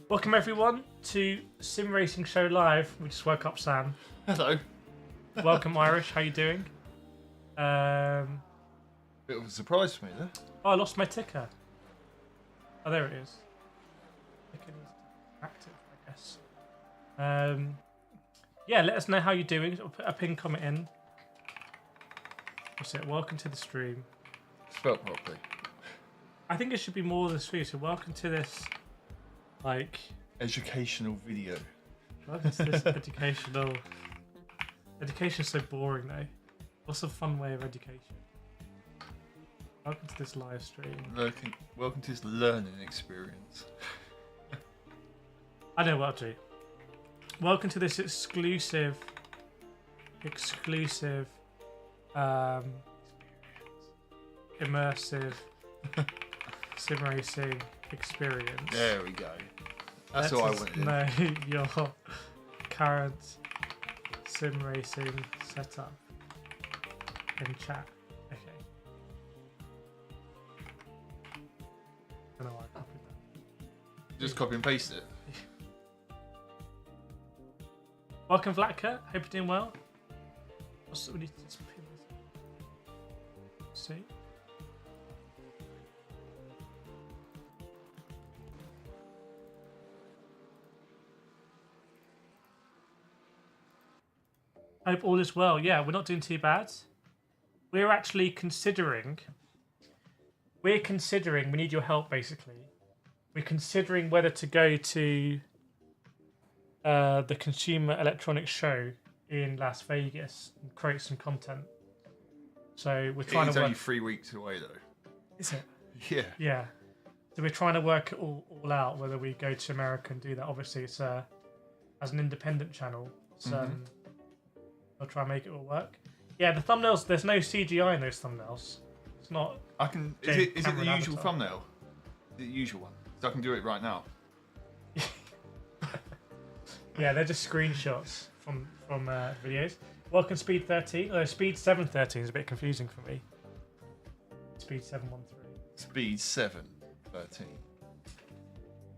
Welcome everyone to Sim Racing Show Live. We just woke up Sam. Hello. Welcome Irish, how you doing? Bit of a surprise for me there. Oh, I lost my ticker. Oh, there it is. Ticker needs to be active, I guess. Yeah, let us know how you're doing. I'll put a pin comment in. What's it? Welcome to the stream. Spelled properly. I think it should be more than stream. So welcome to this, like, educational video. welcome to this educational. Education's so boring though. What's a fun way of education? Welcome to this live stream. Welcome to this learning experience. I know what I'll do. Welcome to this exclusive immersive sim racing experience. There we go. That's what I wanted. Know your current sim racing setup in chat. Okay. I don't know why I copied that. Just copy and paste it. Welcome Vlatka, hope you're doing well. We need to just pin this. See? Hope all is well. Yeah, we're not doing too bad. We're actually considering. We need your help basically. We're considering whether to go to the Consumer Electronics Show in Las Vegas and create some content. So we're trying to work. It's only 3 weeks away though. Is it? Yeah. Yeah. So we're trying to work it all out whether we go to America and do that. Obviously, it's as an independent channel. So I'll try and make it all work. Yeah, the thumbnails. There's no CGI in those thumbnails. It's not. I can. Is it the usual thumbnail? The usual one. So I can do it right now. Yeah, they're just screenshots from videos. Welcome Speed 13. Although Speed 713 is a bit confusing for me. Speed 713. Speed 713.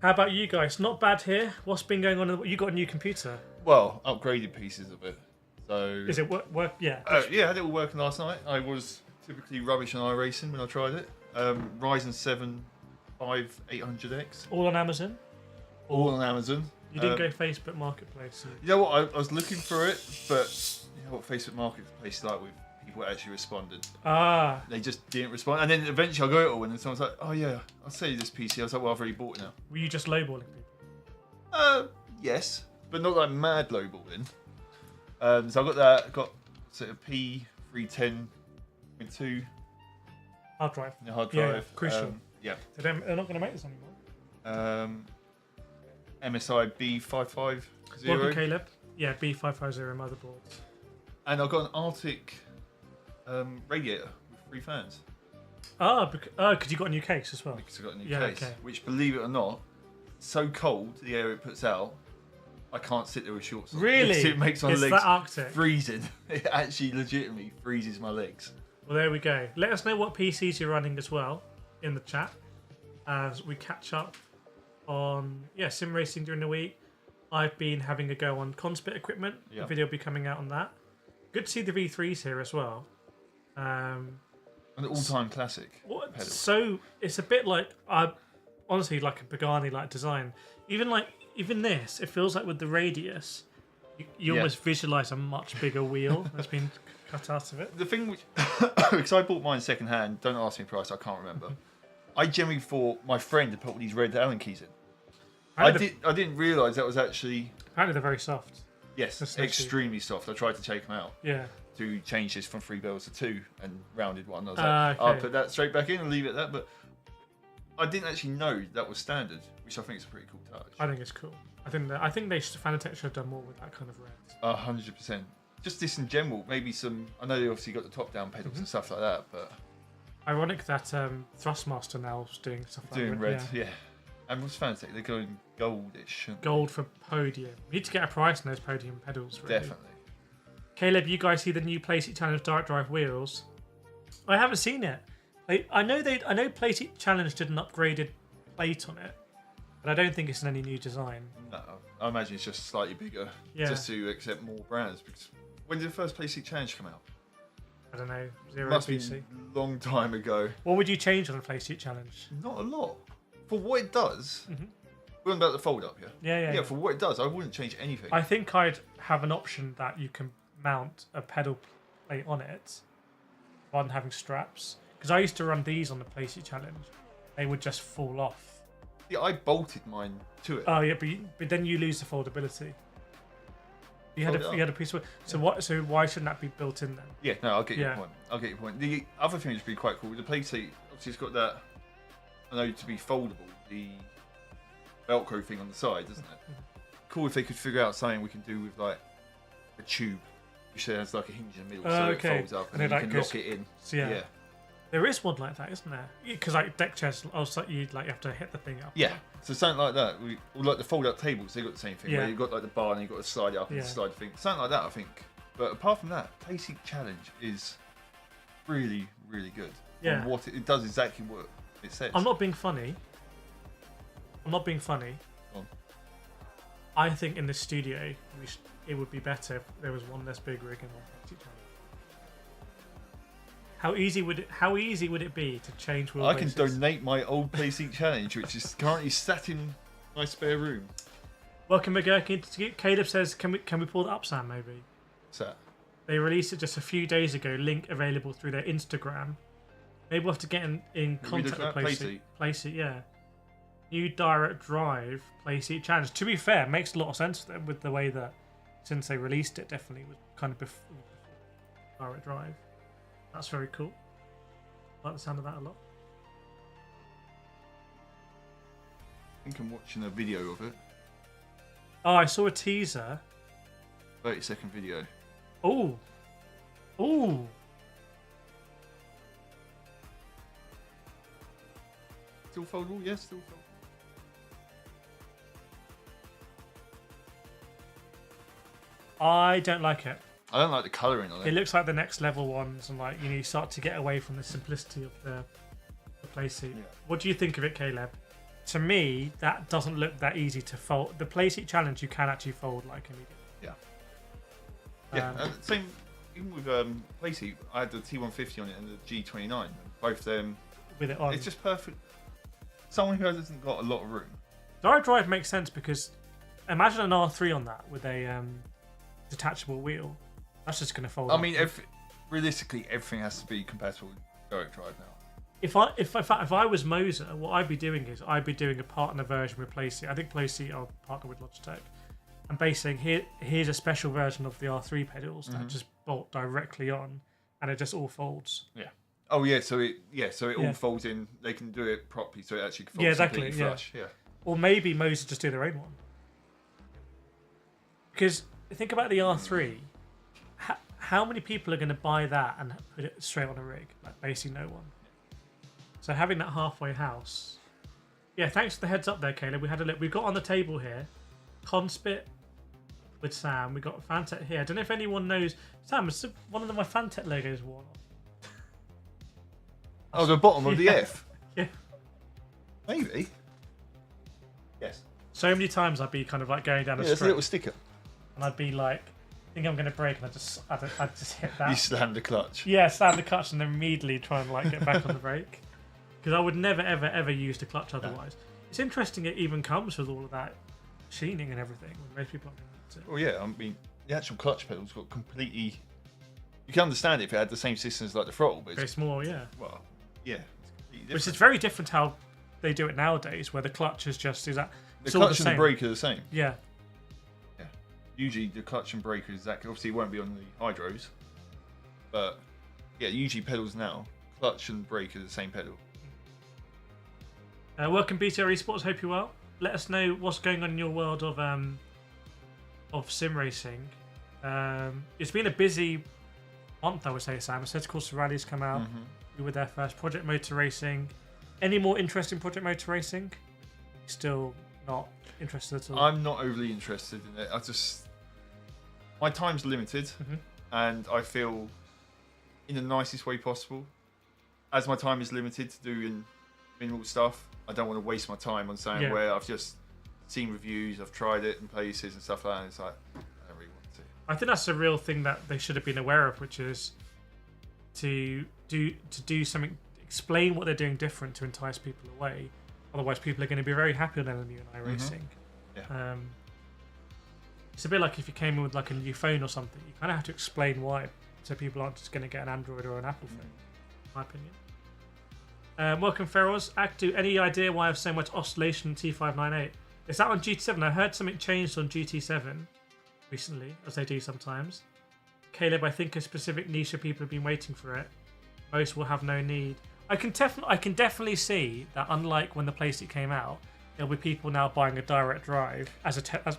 How about you guys? Not bad here. What's been going on? You got a new computer? Well, upgraded pieces of it. So. Is it work? Yeah. Yeah, I had it all working last night. I was typically rubbish on iRacing when I tried it. Ryzen 7 5800X. All on Amazon? All on Amazon. You didn't go Facebook Marketplace? You know what? I was looking for it, but you know what Facebook Marketplace is like with people that actually responded. Ah. They just didn't respond. And then eventually I got it all, and then someone's like, oh yeah, I'll sell you this PC. I was like, well, I've already bought it now. Were you just lowballing people? Yes, but not like mad lowballing. So I got that. I got sort of P310.2 Hard drive. hard drive. Yeah, crucial. Yeah. So they're not going to make this anymore. MSI B550. Welcome, Caleb. Yeah, B550 motherboards. And I've got an Arctic radiator with 3 fans. Because you got a new case as well. Because I got a new case, which, believe it or not, so cold the air it puts out, I can't sit there with shorts on. Really? Because it makes my It's legs that Arctic? freezing. It actually legitimately freezes my legs. Well, there we go. Let us know what PCs you're running as well in the chat as we catch up on sim racing during the week. I've been having a go on Conspit equipment. Yeah. The video will be coming out on that. Good to see the V3s here as well. An all-time classic. Pedal. So it's a bit like honestly like a Pagani like design. Even this, it feels like with the radius, you almost visualize a much bigger wheel that's been cut out of it. The thing which, because I bought mine second hand, don't ask me the price, I can't remember. I generally thought my friend had put all these red Allen keys in. I didn't realise that was actually. Apparently they're very soft. Yes, extremely soft. I tried to take them out. Yeah. To change this from 3 bells to 2 and rounded one. I was okay. I'll put that straight back in and leave it at that. But I didn't actually know that was standard, which I think is a pretty cool touch. I think it's cool. I think FANATEC should have done more with that kind of red. 100%. Just this in general, maybe some. I know they obviously got the top-down pedals and stuff like that, but ironic that THRUSTMASTER now is doing stuff like doing red, yeah. And what's FANATEC? They're going goldish. Gold for podium. We need to get a price on those podium pedals. Really. Definitely. Caleb, you guys see the new PlayStation Challenge Dark Drive wheels? I haven't seen it. I know PlayStation Challenge did an upgraded plate on it. but I don't think it's in any new design. No, I imagine it's just slightly bigger, just to accept more brands. Because when did the first PlayStation Challenge come out? I don't know. Zero Must PC. be a long time ago. What would you change on the PlayStation Challenge? Not a lot. For what it does, we're about the fold up, yeah? Yeah. For what it does, I wouldn't change anything. I think I'd have an option that you can mount a pedal plate on it rather than having straps. Because I used to run these on the PlayStation Challenge. They would just fall off. Yeah, I bolted mine to it. Oh yeah, but then you lose the foldability. You had a piece of so why shouldn't that be built in then? Yeah, no, I'll get your point. I'll get your point. The other thing which would be quite cool, the PlayStation obviously it's got that, I know, to be foldable, the Velcro thing on the side, doesn't it? Cool if they could figure out something we can do with like a tube, which has like a hinge in the middle, so it folds up and then you can lock it in. So yeah. There is one like that, isn't there? Because like deck chairs, also you have to hit the thing up. Yeah, so something like that. Or like the fold-up tables, they got the same thing. Where you've got like the bar and you've got to slide it up and slide the thing. Something like that, I think. But apart from that, PlayStation Challenge is really, really good. Yeah. And what it does exactly what it says. I'm not being funny. I think in this studio, it would be better if there was one less big rig and one PlayStation Challenge. How easy would it be to change wheelbases? I can donate my old PlayStation Challenge, which is currently sat in my spare room. Welcome, McGurk. Caleb says, "Can we pull that up, Sam? Maybe." What's that? They released it just a few days ago. Link available through their Instagram. Maybe we'll have to get in contact with PlaySeat. Yeah. New direct drive PlaySeat Challenge. To be fair, it makes a lot of sense for them with the way that since they released it, definitely was kind of before direct drive. That's very cool. I like the sound of that a lot. I think I'm watching a video of it. Oh, I saw a teaser. 30-second video. Oh. Still foldable? Yes, still foldable. I don't like it. I don't like the colouring on it. It looks like the next level ones, and like you start to get away from the simplicity of the PlaySeat. Yeah. What do you think of it, Caleb? To me, that doesn't look that easy to fold. The PlaySeat Challenge you can actually fold like immediately. Yeah. Same even with PlaySeat. I had the T150 on it and the G29. Both of them with it on. It's just perfect. Someone who hasn't got a lot of room. Direct drive makes sense because imagine an R3 on that with a detachable wheel. That's just going to fold. I mean, realistically, everything has to be compatible with direct drive now. If I was MOZA, what I'd be doing is I'd be doing a partner version with PlaySeat. I think PlaySeat are partner with Logitech. And basically, here's a special version of the R3 pedals that just bolt directly on, and it just all folds. Yeah. Oh yeah, so it all folds in. They can do it properly, so it actually folds completely flush. Yeah. Or maybe MOZA just do their own one. Because think about the R3. How many people are going to buy that and put it straight on a rig? Like basically no one. So having that halfway house. Yeah, thanks for the heads up there, Caleb. We had a look. We've got on the table here Conspit with Sam. We got FANATEC here. I don't know if anyone knows. Sam, is one of my FANATEC logos worn on? Oh, the bottom of the F? Yeah. Maybe. Yes. So many times I'd be kind of like going down a street. street. There's a little sticker. And I'd be like, I think I'm going to break, and I'd just hit that. You slam the clutch. Yeah, slam the clutch and then immediately try and like get back on the brake. Because I would never, ever, ever use the clutch otherwise. No. It's interesting it even comes with all of that machining and everything. Most people don't know. Well, yeah, I mean, the actual clutch pedal's got completely... You can understand it if it had the same system as like the throttle, but very small, yeah. Well, yeah. It's completely different. Which is very different how they do it nowadays, where the clutch is just... The clutch and the brake are the same. Yeah. Yeah. Usually the clutch and brake are exactly... Obviously it won't be on the hydros, but yeah, usually pedals now, clutch and brake are the same pedal. Welcome BTR Esports, hope you're well. Let us know what's going on in your world of sim racing. It's been a busy month, I would say, Sam. ASETEK rallies come out. We were there first. Project Motor Racing. Any more interest in Project Motor Racing? Still not interested at all? I'm not overly interested in it. My time's limited, and I feel in the nicest way possible. As my time is limited to doing minimal stuff. I don't want to waste my time on saying Yeah. where I've just seen reviews, I've tried it in places and stuff like that. And it's like, I don't really want to. I think that's a real thing that they should have been aware of, which is to do something, explain what they're doing different to entice people away. Otherwise, people are going to be very happy on LMU and iRacing. Yeah. It's a bit like if you came in with like a new phone or something, you kind of have to explain why, so people aren't just going to get an Android or an Apple phone, in my opinion. Welcome, Ferals. Actu, any idea why I have so much oscillation in T598? Is that on GT7? I heard something changed on GT7 recently, as they do sometimes. Caleb, I think a specific niche of people have been waiting for it. Most will have no need. I can definitely see that, unlike when the PlayStation came out, there'll be people now buying a direct drive as a taster.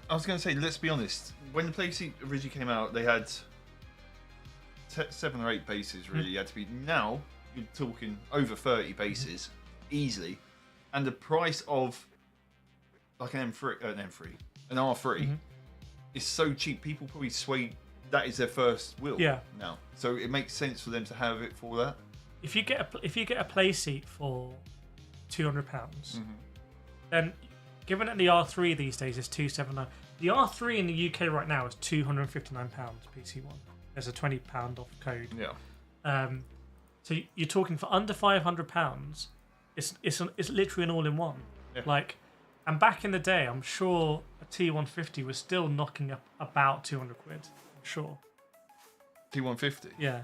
I was going to say, let's be honest. When the PlayStation originally came out, they had 7 or 8 bases. Really, had to be. Now you're talking over 30 bases easily, and the price of like an R3 is so cheap. People probably sway. That is their first wheel. Now, so it makes sense for them to have it for that. If you get a play seat for £200, then given that the R3 these days is £279, the R3 in the UK right now is £259 PC1. There's a £20 off code. Yeah. So you're talking for under £500. It's literally an all-in-one. Yeah. Like, and back in the day, I'm sure a T150 was still knocking up about 200 quid. I'm sure. T150. Yeah.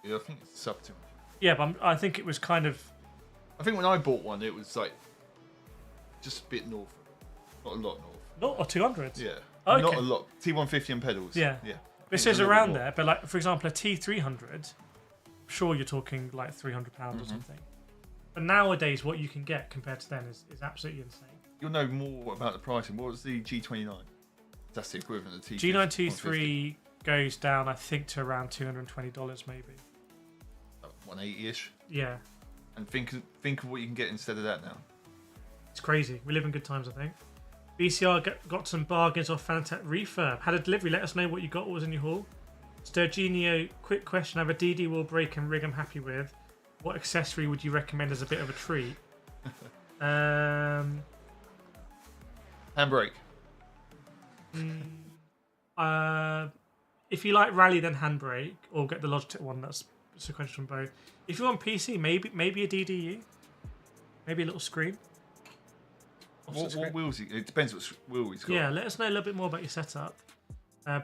Yeah, I think it's sub 200. Yeah, but I think it was kind of. I think when I bought one, it was like just a bit north. Not a lot north. Not or 200. Yeah. Okay. Not a lot. T150 and pedals. Yeah. Yeah. This is around there, but like for example, a T300. I'm sure you're talking like £300 or something. But nowadays, what you can get compared to then is absolutely insane. You'll know more about the pricing. What was the G29? That's the equivalent of T. G923 goes down, I think, to around $220 maybe. 180-ish. Yeah. And think of what you can get instead of that now. It's crazy. We live in good times, I think. BCR got some bargains off FANATEC refurb. Had a delivery. Let us know what you got. What was in your haul? Sturgenio, quick question. I have a DD wheel brake and rig I'm happy with. What accessory would you recommend as a bit of a treat? Handbrake. If you like rally, then handbrake, or get the Logitech one that's sequential from both. If you're on PC, maybe a DDU, maybe a little screen. What wheels? It depends what wheel he's got. Yeah, let us know a little bit more about your setup.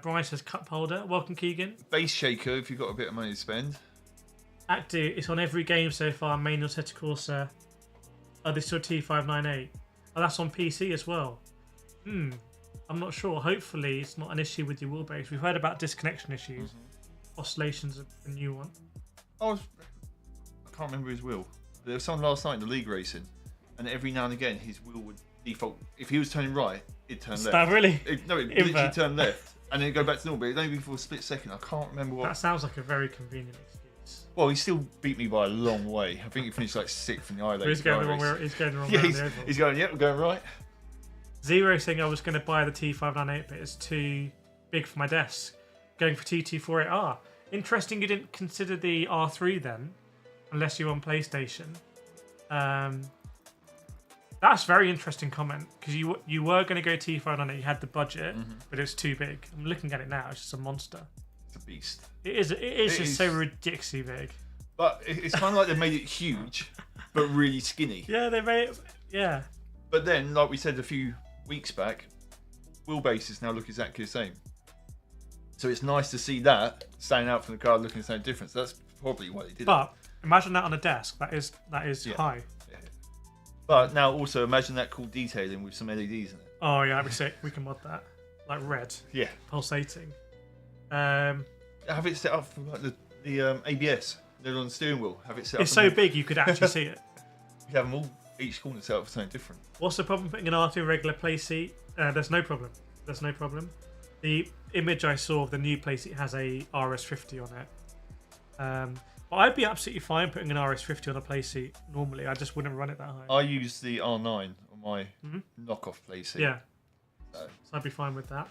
Brian says cup holder. Welcome, Keegan. Base shaker if you've got a bit of money to spend. Actu, it's on every game so far. Manual ASCHER Corsa. Oh, this is your T598. Oh, that's on PC as well. I'm not sure. Hopefully, it's not an issue with your wheelbase. We've heard about disconnection issues. Oscillation's a new one. I can't remember his wheel. There was someone last night in the league racing, and every now and again his wheel would default. If he was turning right, it'd turn left. That really? It literally turned left, and then it'd go back to normal. But it'd only be for a split second. I can't remember what. That sounds like a very convenient excuse. Well, he still beat me by a long way. I think he finished like 6th in the iRacing. He's going the wrong way. He's going the wrong way. He's going. Yep, I'm going right. Zero saying I was going to buy the T598, but it's too big for my desk. Going for T248R. Interesting you didn't consider the R3 then, unless you're on PlayStation. That's a very interesting comment, because you were going to go T598, you had the budget, but it's too big. I'm looking at it now, it's just a monster. It's a beast. It is just so ridiculously big. But it's kind of like they made it huge, but really skinny. Yeah, they made it, yeah. But then, like we said a few weeks back, wheelbases now look exactly the same. So it's nice to see that standing out from the car looking the same difference. That's probably why they did it. But imagine that on a desk. That is high. Yeah. But now also imagine that cool detailing with some LEDs in it. Oh yeah, that'd be sick. We can mod that. Like red. Yeah. Pulsating. Have it set up for like the ABS. They're on the steering wheel. Have it set up. It's so big you could actually see it. You have them all, each corner set up for something different. What's the problem putting an R2 in regular play seat? There's no problem. There's no problem. The image I saw of the new play seat has a RS50 on it. But I'd be absolutely fine putting an RS50 on a play seat normally. I just wouldn't run it that high. I use the R9 on my knockoff play seat. Yeah. So I'd be fine with that.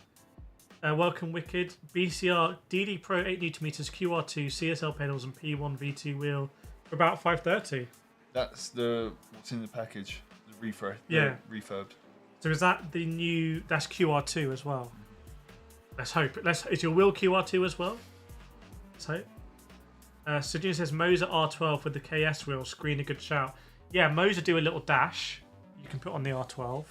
Welcome, Wicked. BCR DD Pro 8 Nm, QR2, CSL pedals, and P1 V2 wheel for about 530. That's what's in the package. The refurb. Yeah. Refurbed. So is that the new? That's QR2 as well. Let's hope. Is your wheel QR2 as well? Let's hope. Sujin says MOZA R12 with the KS wheel. Screen a good shout. Yeah, MOZA do a little dash. You can put on the R12.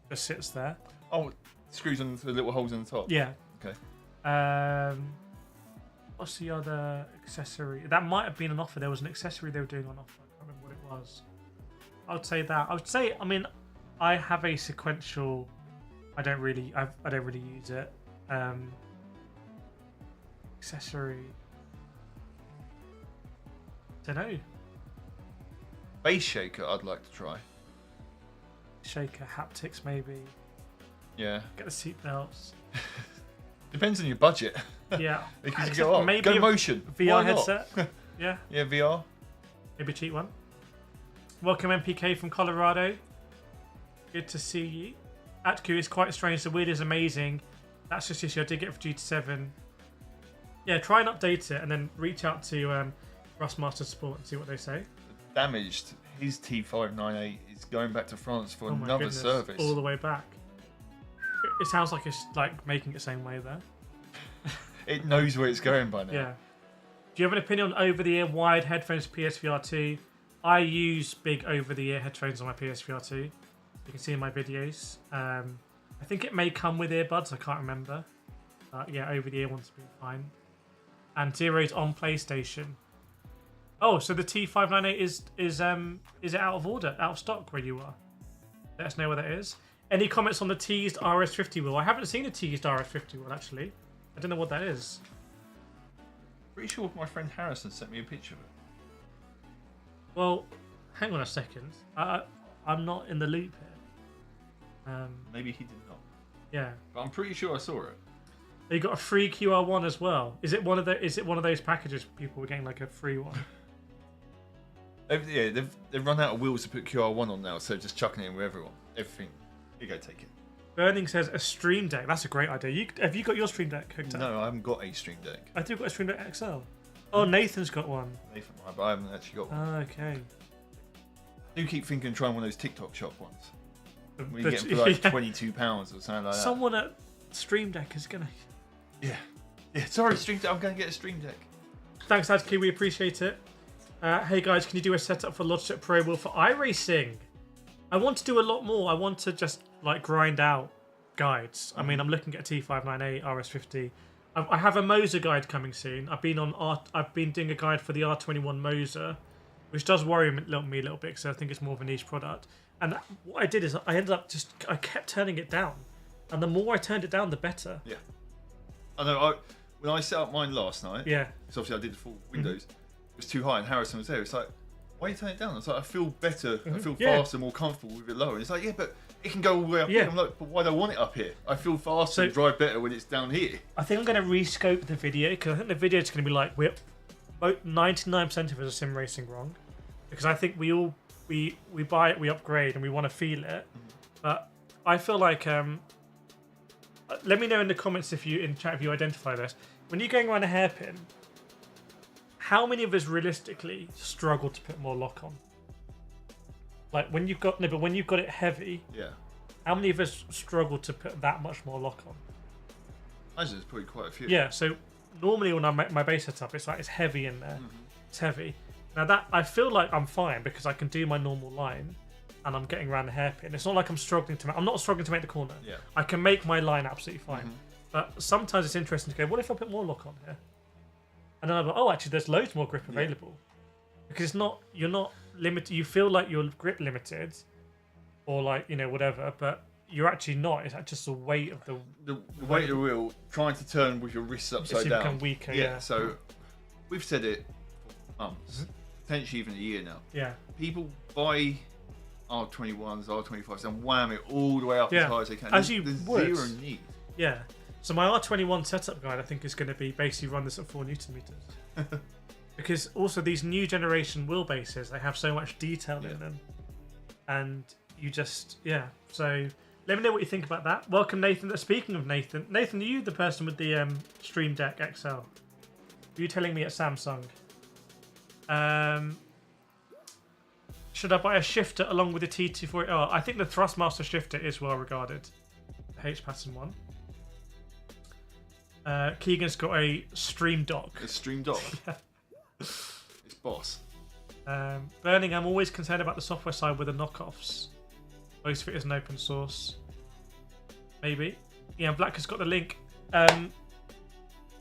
Just sits there. Oh, screws on the little holes in the top. Yeah. Okay. What's the other accessory? That might have been an offer. There was an accessory they were doing on offer. I can't remember what it was. I would say that. I would say. I mean, I have a sequential. I don't really use it. Accessory. Don't know. Base shaker, I'd like to try. Shaker, haptics, maybe. Yeah. Get the seat belts. Depends on your budget. Yeah. Because you go up. Maybe Go a motion. VR Why not? headset. Yeah. Yeah, VR. Maybe a cheap one. Welcome MPK from Colorado. Good to see you. Atku is quite strange. The weird is amazing. That's just issue I did get for GT7. Yeah, try and update it and then reach out to THRUSTMASTER support and see what they say. Damaged. His T598 is going back to France for Oh my another goodness, service. all the way back. It sounds like it's like making it the same way there. It knows where it's going by now. Yeah. Do you have an opinion on over-the-ear wired headphones for PSVR 2? I use big over-the-ear headphones on my PSVR 2. You can see in my videos. I think it may come with earbuds. I can't remember. But yeah, over-the-ear ones have been fine. And Zero's on PlayStation. Oh, so the T598 is it out of order, out of stock where you are? Let us know where that is. Any comments on the teased RS50 wheel? I haven't seen a teased RS50 wheel actually. I don't know what that is. Pretty sure my friend Harrison sent me a picture of it. Well, hang on a second. I'm not in the loop here. Maybe he did not. Yeah. But I'm pretty sure I saw it. They got a free QR1 as well. Is it one of those packages people were getting like a free one? They've run out of wheels to put QR1 on now, so just chucking it in with everyone. Everything. You go take it. Burning says a Stream Deck. That's a great idea. Have you got your Stream Deck hooked up? No, I haven't got a Stream Deck. I do got a Stream Deck XL. Oh, Nathan's got one. Nathan, but I haven't actually got one. Oh, okay. I do keep thinking of trying one of those TikTok shop ones. When you But- get them for like yeah. £22 or something like that. Someone at Stream Deck is gonna. Yeah. Yeah, sorry, Stream Deck. I'm going to get a Stream Deck. Thanks, Adki. We appreciate it. Hey guys, can you do a setup for Logitech Pro Wheel for iRacing? I want to do a lot more. I want to just like grind out guides. I mean, I'm looking at T598 RS50. I have a MOZA guide coming soon. I've been doing a guide for the R21 MOZA, which does worry me a little bit because I think it's more of a niche product. And what I did is I ended up I kept turning it down, and the more I turned it down, the better. Yeah. I know. When I set up mine last night, Yeah. because obviously I did the full Windows, it was too high, and Harrison was there. It's like, why you turn it down? It's like, I feel better, I feel Yeah. faster, more comfortable with it lower. And it's like, yeah, but it can go all the way up Yeah. here. I'm like, but why do I want it up here? I feel faster and drive better when it's down here. I think I'm going to rescope the video because I think the video is going to be like we're 99% of it is sim racing wrong, because I think we buy it, we upgrade, and we want to feel it. But I feel like let me know in the comments if you identify this. When you're going around a hairpin, how many of us realistically struggle to put more lock on? Like when you've got it heavy, Yeah. how many of us struggle to put that much more lock on? I think there's probably quite a few. Yeah, so normally when I make my base setup, it's like it's heavy in there. It's heavy. Now that I feel like I'm fine because I can do my normal line, and I'm getting around the hairpin. It's not like I'm struggling to. I'm not struggling to make the corner. Yeah. I can make my line absolutely fine. But sometimes it's interesting to go, what if I put more lock on here? And then I'm like, oh, actually, there's loads more grip available. Because it's not, you're not limited. You feel like you're grip limited, or like whatever, but you're actually not. It's just the weight of The weight of the wheel, trying to turn with your wrists upside down. become weaker. Yeah. So we've said it for months, potentially even a year now. Yeah. People buy R21s, R25s, and wham it all the way up as high as they can. As There's you would. zero need. Yeah. So my R21 setup guide, I think, is going to be basically run this at 4 Newton meters. Because also these new generation wheelbases, they have so much detail in them, and you just So let me know what you think about that. Welcome, Nathan. Speaking of Nathan, are you the person with the Stream Deck XL? Were you telling me at Samsung? Should I buy a shifter along with the T248R? I think the THRUSTMASTER shifter is well regarded. The H pattern one. Keegan's got a Stream Dock. A Stream Dock? Yeah. It's boss. Burning, I'm always concerned about the software side with the knockoffs. Most of it is an open source. Maybe. Yeah, Black has got the link.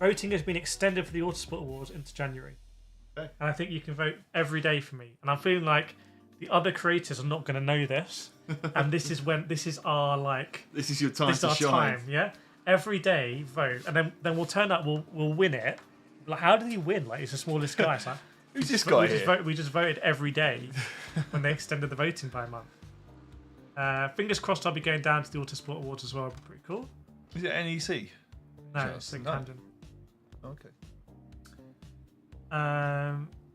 Voting has been extended for the Autosport Awards into January. Okay. And I think you can vote every day for me. And I'm feeling like the other creators are not going to know this. And this is our like... This is your time this is to our shine. time, yeah? Every day, vote. And then we'll turn up, we'll win it. Like, how did he win? Like, he's the smallest guy. It's like, Who's this guy here? We just voted every day when they extended the voting by a month. Fingers crossed I'll be going down to the Autosport Awards as well. It'll be pretty cool. Is it NEC? No, it's in Camden. Okay.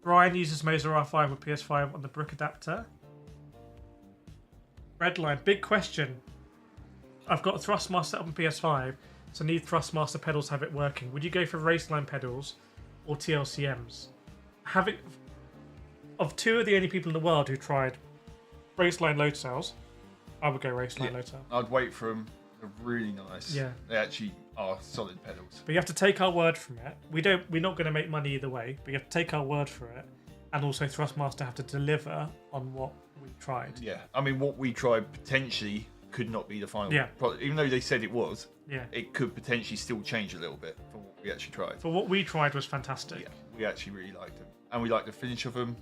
Brian uses MOZA R5 with PS5 on the brick adapter. Redline, big question. I've got a THRUSTMASTer set up on PS5, so I need THRUSTMASTer pedals to have it working. Would you go for Raceline pedals or TLCMs? Of two of the only people in the world who tried Raceline load cells, I would go Raceline load cell. I'd wait for them. They're really nice. Yeah. They actually are solid pedals. But you have to take our word from it. We're not going to make money either way, but you have to take our word for it. And also THRUSTMASTer have to deliver on what we tried. Yeah. I mean, what we tried potentially could not be the final. Yeah. product. Even though they said it was, Yeah. it could potentially still change a little bit from what we actually tried. But what we tried was fantastic. Yeah. We actually really liked them. And we liked the finish of them.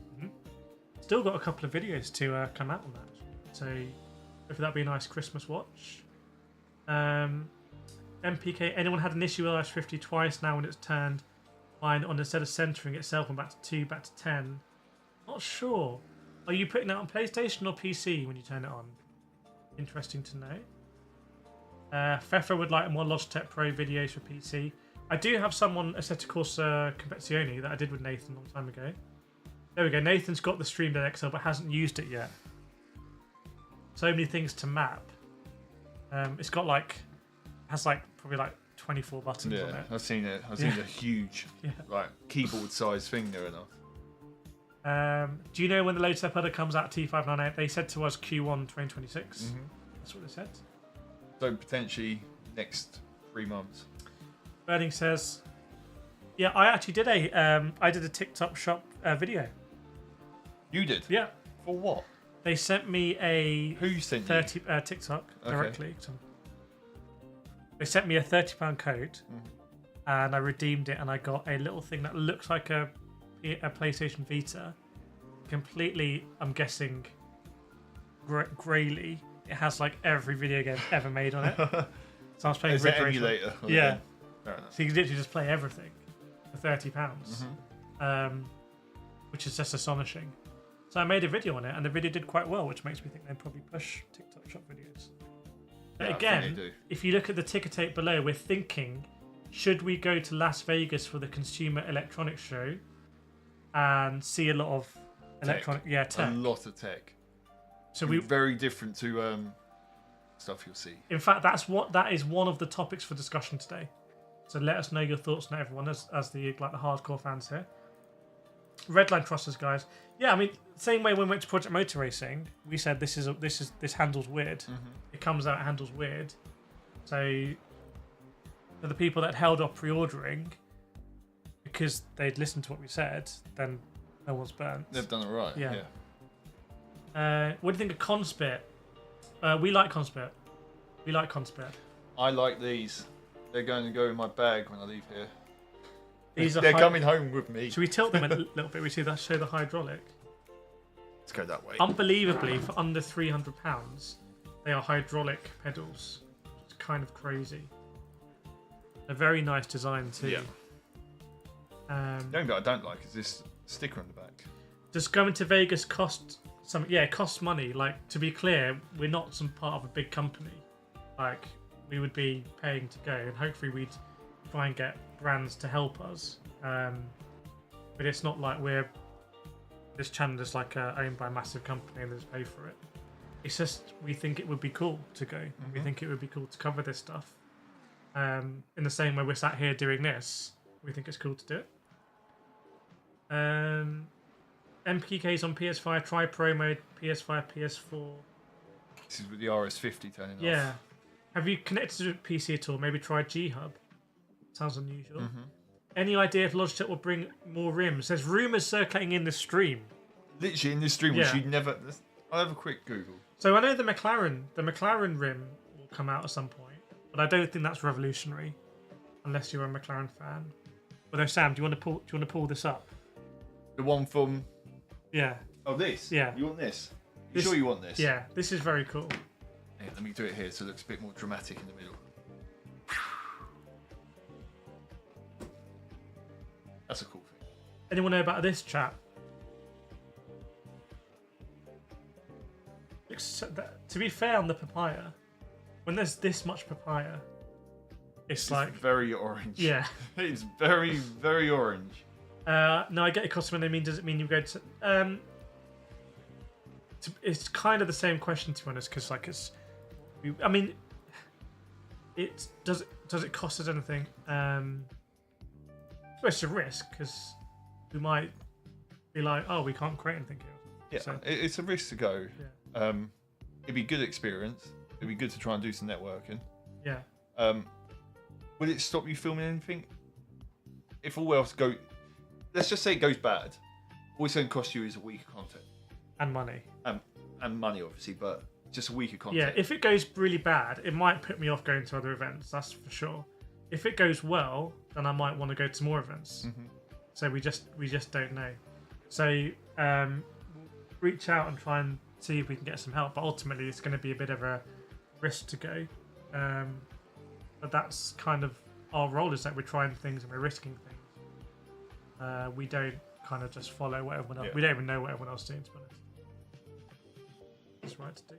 Still got a couple of videos to come out on that. So hopefully that'll be a nice Christmas watch. MPK, anyone had an issue with RS50 twice now when it's turned fine on instead of centering itself and back to 2, back to 10? Not sure. Are you putting that on PlayStation or PC when you turn it on? Interesting to know. Fefa would like more Logitech Pro videos for PC. I do have some on ASETEK Competizione that I did with Nathan a long time ago. There we go. Nathan's got the Stream Deck XL but hasn't used it yet. So many things to map. It's got like, has like probably like 24 buttons on it. I've seen it. I've seen a huge, like keyboard-sized thing there enough. Do you know when the latest pedal comes out? T598. They said to us Q1 2026. That's what they said. So potentially next 3 months. Burning says, yeah, I actually did a TikTok shop video. You did? Yeah. For what? They sent me a Who sent 30 TikTok directly. So they sent me a £30 code, and I redeemed it, and I got a little thing that looks like a PlayStation Vita. Completely, I'm guessing, greyly. It has like every video game ever made on it. So I was playing Ridge Racer. Emulator? Yeah. Fair enough. So you can literally just play everything for £30, which is just astonishing. So I made a video on it, and the video did quite well, which makes me think they'd probably push TikTok shop videos. But Yeah, again, if you look at the ticker tape below, we're thinking, should we go to Las Vegas for the Consumer Electronics Show and see a lot of electronic, tech. A lot of tech. So very different to stuff you'll see. In fact, that is one of the topics for discussion today. So let us know your thoughts on everyone as the hardcore fans here. Redline Trusters, guys. Yeah, I mean, same way when we went to Project Motor Racing, we said this handles weird. It comes out, it handles weird. So for the people that held off pre-ordering because they'd listened to what we said, then no one's burnt. They've done it right. Yeah. What do you think of Conspit? We like Conspit. I like these. They're going to go in my bag when I leave here. They're coming home with me. Should we tilt them a little bit? We show the hydraulic. Let's go that way. Unbelievably, for under £300, they are hydraulic pedals. It's kind of crazy. A very nice design too. Yeah. The only bit I don't like is this sticker on the back. Does going to Vegas cost some? Yeah, it costs money. Like, to be clear, we're not some part of a big company. Like, we would be paying to go, and hopefully we'd try and get brands to help us. But it's not like this channel is like owned by a massive company and they just pay for it. It's just we think it would be cool to go. We think it would be cool to cover this stuff. In the same way we're sat here doing this, we think it's cool to do it. MPKs on PS5, try Pro mode, PS5, PS4. This is with the RS50 turning off. Yeah. Have you connected to a PC at all? Maybe try G-Hub. Sounds unusual. Any idea if Logitech will bring more rims? There's rumours circulating in the stream. Literally in this stream, which you'd never... I'll have a quick Google. So I know the McLaren rim will come out at some point, but I don't think that's revolutionary, unless you're a McLaren fan. Although Sam, do you want to pull this up? The one from... Yeah. Oh, this? Yeah. You want this? You sure you want this? Yeah, this is very cool. Yeah, let me do it here so it looks a bit more dramatic in the middle. That's a cool thing. Anyone know about this chat? To be fair on the papaya, when there's this much papaya, it's like... very orange. Yeah. It's very, very orange. No, I get your customer. Does it mean you go to... it's kind of the same question, to be honest, because like I mean, does it cost us anything? It's a risk because we might be like, oh, we can't create anything here. Yeah, so, it's a risk to go. Yeah. It'd be a good experience. It'd be good to try and do some networking. Yeah. Will it stop you filming anything? If all else go, let's just say it goes bad. All it's going to cost you is a week of content and money. And money, obviously, but just a week of content. Yeah, if it goes really bad, it might put me off going to other events. That's for sure. If it goes well, then I might want to go to more events. So we just don't know. So reach out and try and see if we can get some help. But ultimately, it's going to be a bit of a risk to go. But that's kind of our role, is that we're trying things and we're risking things. We don't kind of just follow what everyone else. We don't even know what everyone else is doing, to be honest. That's right to do.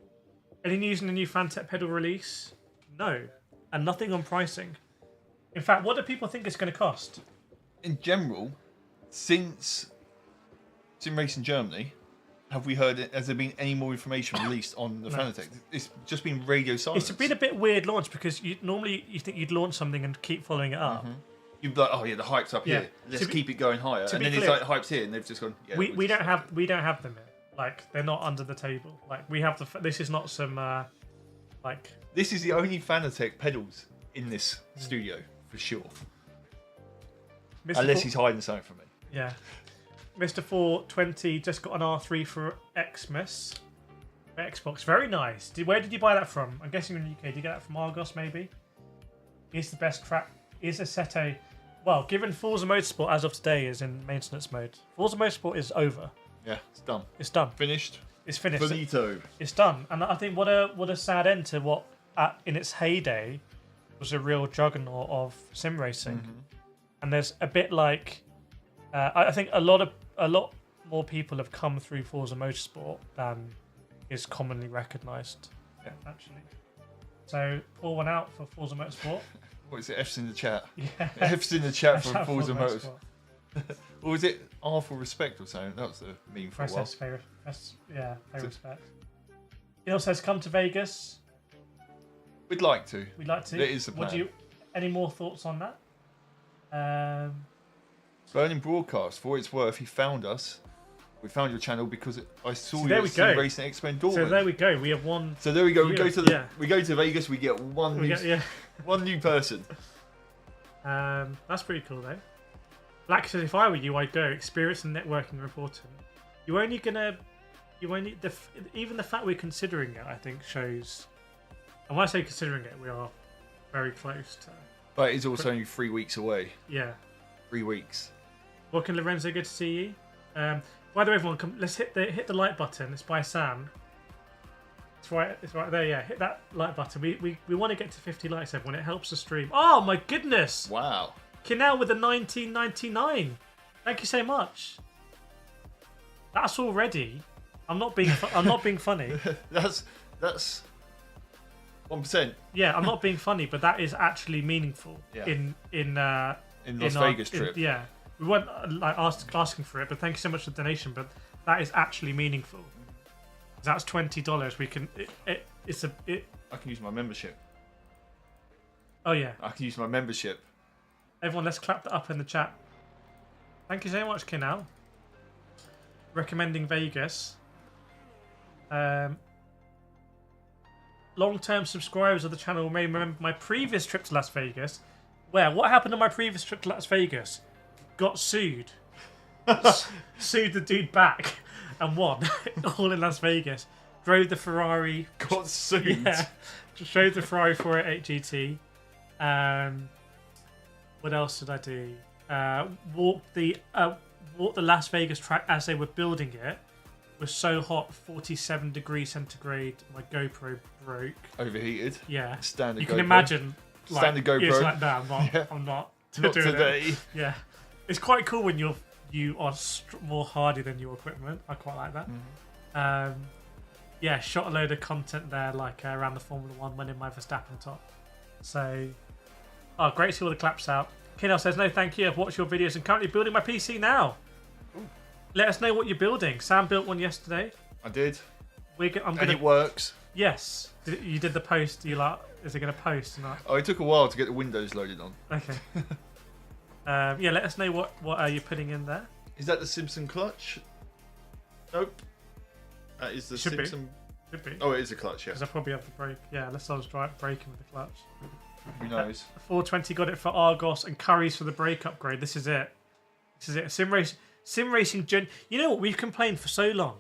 Any news on the new FANATEC pedal release? No, and nothing on pricing. In fact, what do people think it's going to cost? In general, since SimRacing Germany, have we heard? Has there been any more information released on the FANATEC? It's just been radio silence. It's been a bit weird launch because normally you think you'd launch something and keep following it up. You'd be like, oh yeah, the hype's up here. Let's keep it going higher. And then it's like hype's here, and they've just gone. Yeah, we don't have them here. Like they're not under the table. Like we have the. This is not some like. This is the only FANATEC pedals in this studio for sure. Unless he's hiding something from me. Yeah. Mr. 420 just got an R3 for Xmas. Xbox. Very nice. Where did you buy that from? I'm guessing in the UK. Did you get that from Argos, maybe? Is the best track... Is ASETEK... Well, given Forza Motorsport as of today is in maintenance mode. Forza Motorsport is over. Yeah, it's done. It's done. Finished. It's finished. Finito. It's done. And I think what a sad end to what, in its heyday, was a real juggernaut of sim racing. And there's a bit like... I think a lot more people have come through Forza Motorsport than is commonly recognised. Yeah, actually. So pour one out for Forza Motorsport. What is it? F's in the chat. Yeah. F's in the chat for Forza Motorsport. Or was it R for respect or something? That was the meme for a while. Favourite respect. He also says, come to Vegas. We'd like to. We'd like to. It is the plan. Any more thoughts on that? Burning Broadcast, for what it's worth, he found us. We found your channel because I saw you at Racing Expo in Dortmund. So there we go. We have one. So there we go. We go to Vegas. We get one new person. That's pretty cool though. Like I said, if I were you, I'd go experience and networking reporting. Even the fact we're considering it, I think shows. And when I say considering it, we are very close to. But it's also only 3 weeks away. Yeah. 3 weeks. Welcome, Lorenzo. Good to see you. By the way, everyone, let's hit the like button. It's by Sam. It's right there. Yeah, hit that like button. We want to get to 50 likes, everyone. It helps the stream. Oh my goodness! Wow. Kinal with the 1999. Thank you so much. That's already. I'm not being funny. That's 1%. Yeah, I'm not being funny, but that is actually meaningful. Yeah. In Las Vegas trip. Yeah. We weren't like asking for it, but thank you so much for the donation. But that is actually meaningful. That's $20. We can. I can use my membership. Oh yeah. I can use my membership. Everyone, let's clap that up in the chat. Thank you so much, Kinal. recommending Vegas. Long-term subscribers of the channel may remember my previous trip to Las Vegas. Where? What happened on my previous trip to Las Vegas? Got sued. Sued the dude back and won. All in Las Vegas. Drove the Ferrari. Got sued. Yeah. Drove the Ferrari 488 GT. What else did I do? Walked the Las Vegas track as they were building it. It was so hot, 47 degrees centigrade. My GoPro broke. Overheated. Yeah. Standard you GoPro. can imagine. Like, Standard GoPro. It's like, no, I'm not. Yeah. I'm not. Not doing today. It. Yeah. It's quite cool when you are more hardy than your equipment. I quite like that. Mm-hmm. Yeah, shot a load of content there, like around the Formula 1 when in my Verstappen top. So, great to see all the claps out. Kinel says, no thank you, I've watched your videos and currently building my PC now. Ooh. Let us know what you're building. Sam built one yesterday. I did. And it works. Yes. You did the post. You like, is it going to post or not? Oh, it took a while to get the windows loaded on. Okay. Yeah, let us know what are you putting in there. Is that the Simpson clutch? Nope. That is the Simpson. Should be. Oh, it is a clutch, yeah. Because I probably have the brake. Yeah, unless I was braking with the clutch. Who knows? 420 got it for Argos and Curry's for the brake upgrade. This is it. Sim racing. You know what? We've complained for so long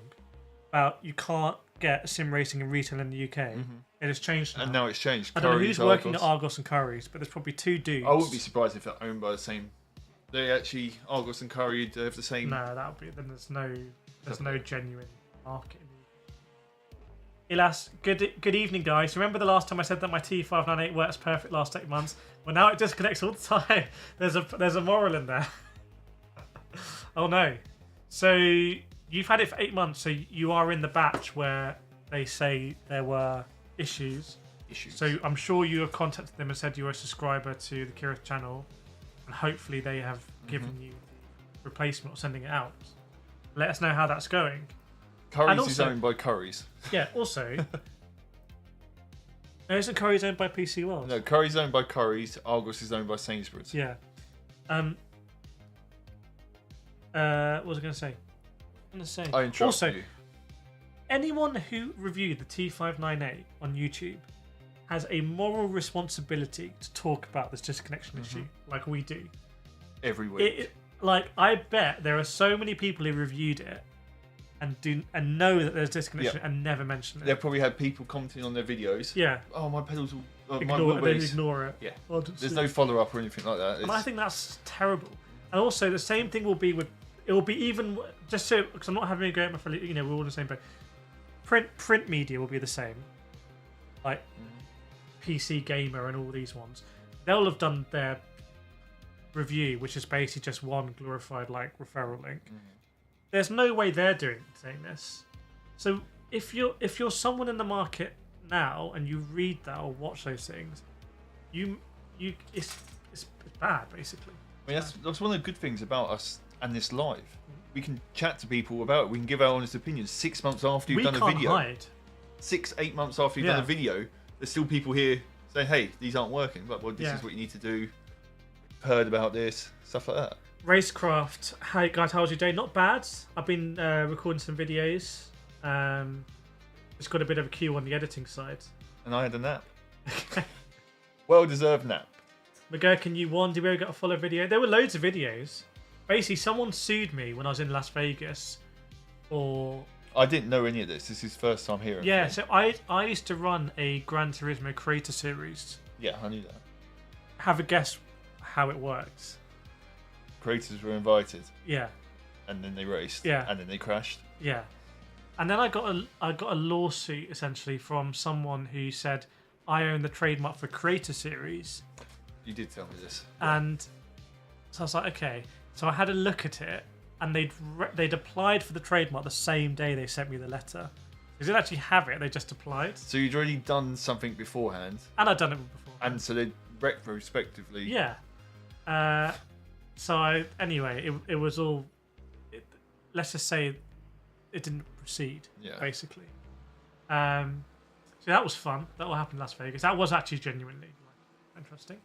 about you can't get sim racing in retail in the UK. Mm-hmm. It has changed now. And now it's changed. I don't know who's working at Argos and Curry's, but there's probably two dudes. I wouldn't be surprised if they're owned by the same. They actually, Argos and Curry have the same. No, that would be. Then there's no genuine market. Ilas, good evening, guys. Remember the last time I said that my T598 works perfect last 8 months? Well, now it disconnects all the time. There's a moral in there. Oh no. So you've had it for 8 months, so you are in the batch where they say there were issues. So I'm sure you have contacted them and said you're a subscriber to the KIRETH'S channel, and hopefully they have given you the replacement or sending it out. Let us know how that's going. Curry's is owned by Curry's. Yeah, also. No, isn't Curry's owned by PC World? No, Curry's owned by Curry's. Argos is owned by Sainsbury's. Yeah. What was I going to say? I interrupted you. Anyone who reviewed the T598 on YouTube has a moral responsibility to talk about this disconnection issue, like we do. Every week. I bet there are so many people who reviewed it and know that there's disconnection and never mention it. They've probably had people commenting on their videos. Yeah. Oh, my pedals will... They ignore it. Yeah. Oh, there's no follow-up or anything like that. And I think that's terrible. And also, the same thing will be with... It will be even... Just so... Because I'm not having a go at my fellow... we're all in the same boat. Print media will be the same. Like, PC Gamer and all these ones. They'll have done their review, which is basically just one glorified, referral link. There's no way they're saying this. So if you're someone in the market now and you read that or watch those things, it's bad basically. I mean, that's one of the good things about us and this live. We can chat to people about it. We can give our honest opinions 6 months after you've done a video. We can't hide. 6-8 months after you've done a video, there's still people here saying, "Hey, these aren't working. But this is what you need to do. Heard about this, stuff like that." Racecraft, hi guys, how was your day? Not bad. I've been recording some videos. Just got a bit of a queue on the editing side. And I had a nap. Well-deserved nap. McGurkin, you won. Did we ever get a follow video? There were loads of videos. Basically, someone sued me when I was in Las Vegas. I didn't know any of this. This is first time hearing. Yeah, so I used to run a Gran Turismo creator series. Yeah, I knew that. Have a guess how it works. Creators were invited. Yeah. And then they raced. Yeah. And then they crashed. Yeah. And then I got a lawsuit essentially from someone who said I own the trademark for Creator Series. You did tell me this. And so I was like, okay. So I had a look at it, and they'd applied for the trademark the same day they sent me the letter. They didn't actually have it; they just applied. So you'd already done something beforehand. And I'd done it before. And so they retrospectively. Yeah. So anyway, it was all. Let's just say it didn't proceed. Yeah. Basically. So that was fun. That all happened in Las Vegas. That was actually genuinely interesting.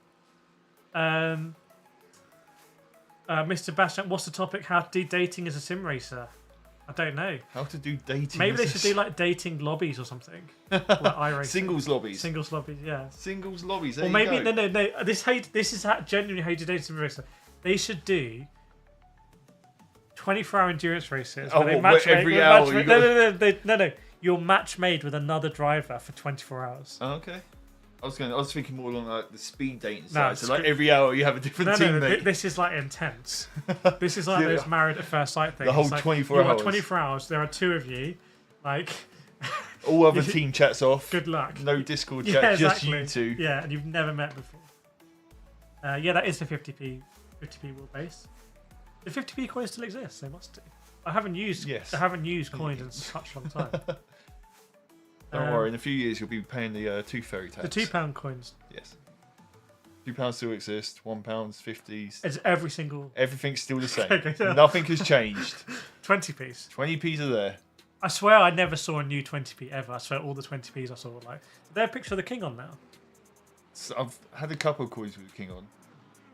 Mr. Bastian, what's the topic? How to do dating as a sim racer? I don't know. How to do dating? Maybe they should do like dating lobbies or something. Like iRacing. Singles lobbies. Singles lobbies, yeah. Singles lobbies. There Or you maybe go. no. This is genuinely how you do dating sim racer. They should do 24-hour endurance races. Oh, where they what, match where make- every where hour match you make- no. You're match made with another driver for 24 hours. Oh, okay. I was thinking more along like the speed dating No, side. So like every hour you have a different teammate. This is like intense. This is like Yeah. those married at first sight things. The whole It's like, 24 you've got hours. 24 hours. There are two of you. Like, All other team chats off. good luck. No Discord Yeah, chat, exactly. just you two. Yeah, and you've never met before. Yeah, that is the 50p wheelbase. The 50p coins still exist. They must do. I haven't used coins in such a long time. Don't worry, in a few years you'll be paying the tooth fairy tax. The £2 coins. Yes. £2 still exist. £1, 50s. It's every single Everything's still the same. Okay, yeah. Nothing has changed. 20p's. 20p's are there. I swear I never saw a new 20p ever. I swear all the 20p's I saw were like. Is there a picture of the king on now? So I've had a couple of coins with the king on,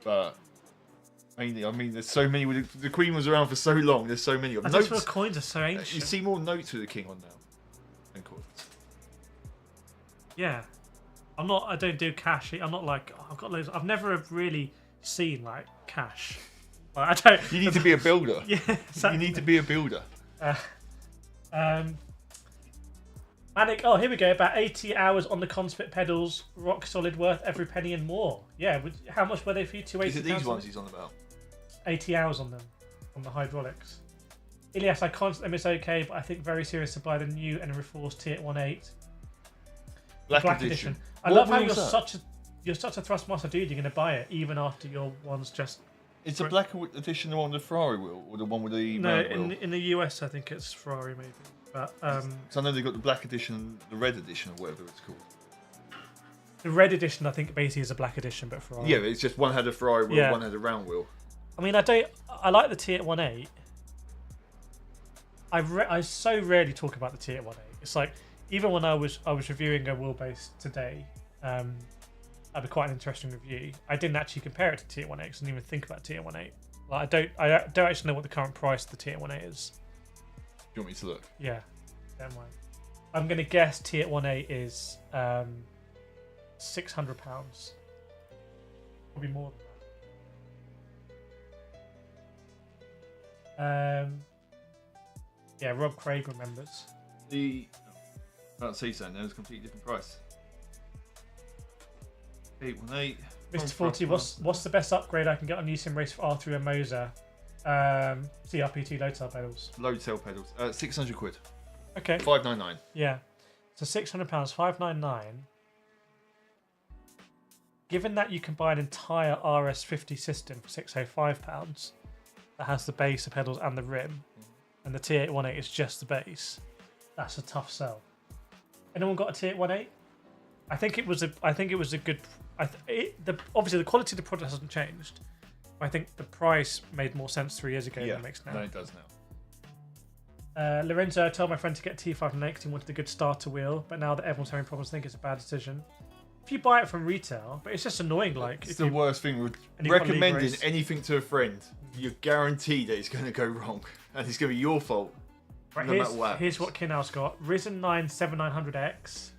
but mainly, I mean, there's so many. The queen was around for so long. There's so many of I them. just feel coins are so You ancient. see more notes with the king on now than coins. Yeah. I don't do cash. I'm not like, oh, I've got loads. I've never really seen like cash. Like, I don't. You need to be a builder. Yeah, exactly. You need to be a builder. Manic, oh, here we go. About 80 hours on the Conspit pedals. Rock solid, worth every penny and more. Yeah, how much were they for you? Is it these ones he's on about? 80 hours on them, on the hydraulics. Ilias, I can't them it's okay, but I think very serious to buy the new and reinforced T598 Black edition. I What love how wheel is that? you're such a Thrustmaster dude. You're going to buy it even after your one's just Is the black edition the one with the Ferrari wheel or the one with the no. round wheel? In the US, I think it's Ferrari maybe, but So I know they've got the black edition, the red edition, or whatever it's called. the red edition I think basically is a black edition, but Ferrari. Yeah, it's just one had a Ferrari wheel, Yeah. one had a round wheel. I mean, I like the T598. I so rarely talk about the T598. It's like even when I was reviewing a wheelbase today, that'd be quite an interesting review. I didn't actually compare it to T598 because I didn't even think about T598. Like I don't actually know what the current price of the T598 is. Do you want me to look? Yeah, don't mind. I'm gonna guess T598 is £600. Probably more than that. Yeah, Rob Craig remembers. I can't see something. There's a completely different price. 818. Mr. 40, what's the best upgrade I can get on new sim race for R3 and MOZA? CRPT load cell pedals. Load cell pedals. 600 quid. Okay. 599. Yeah. So £600, 599. Given that you can buy an entire RS50 system for £605 that has the base, the pedals, and the rim, and the T818 is just the base, that's a tough sell. Anyone got a T818? I think it was a good. Obviously the quality of the product hasn't changed. But I think the price made more sense 3 years ago than it makes now. No, it does now. Lorenzo, I told my friend to get T598 because he wanted a good starter wheel, but now that everyone's having problems, I think it's a bad decision. If you buy it from retail, but it's just annoying. Like It's if the you, worst thing with and you've got league recommending race. anything to a friend. You're guaranteed that it's going to go wrong, and it's going to be your fault. Right, no matter what here's happens. what Kinal's got: Risen 9 7900X,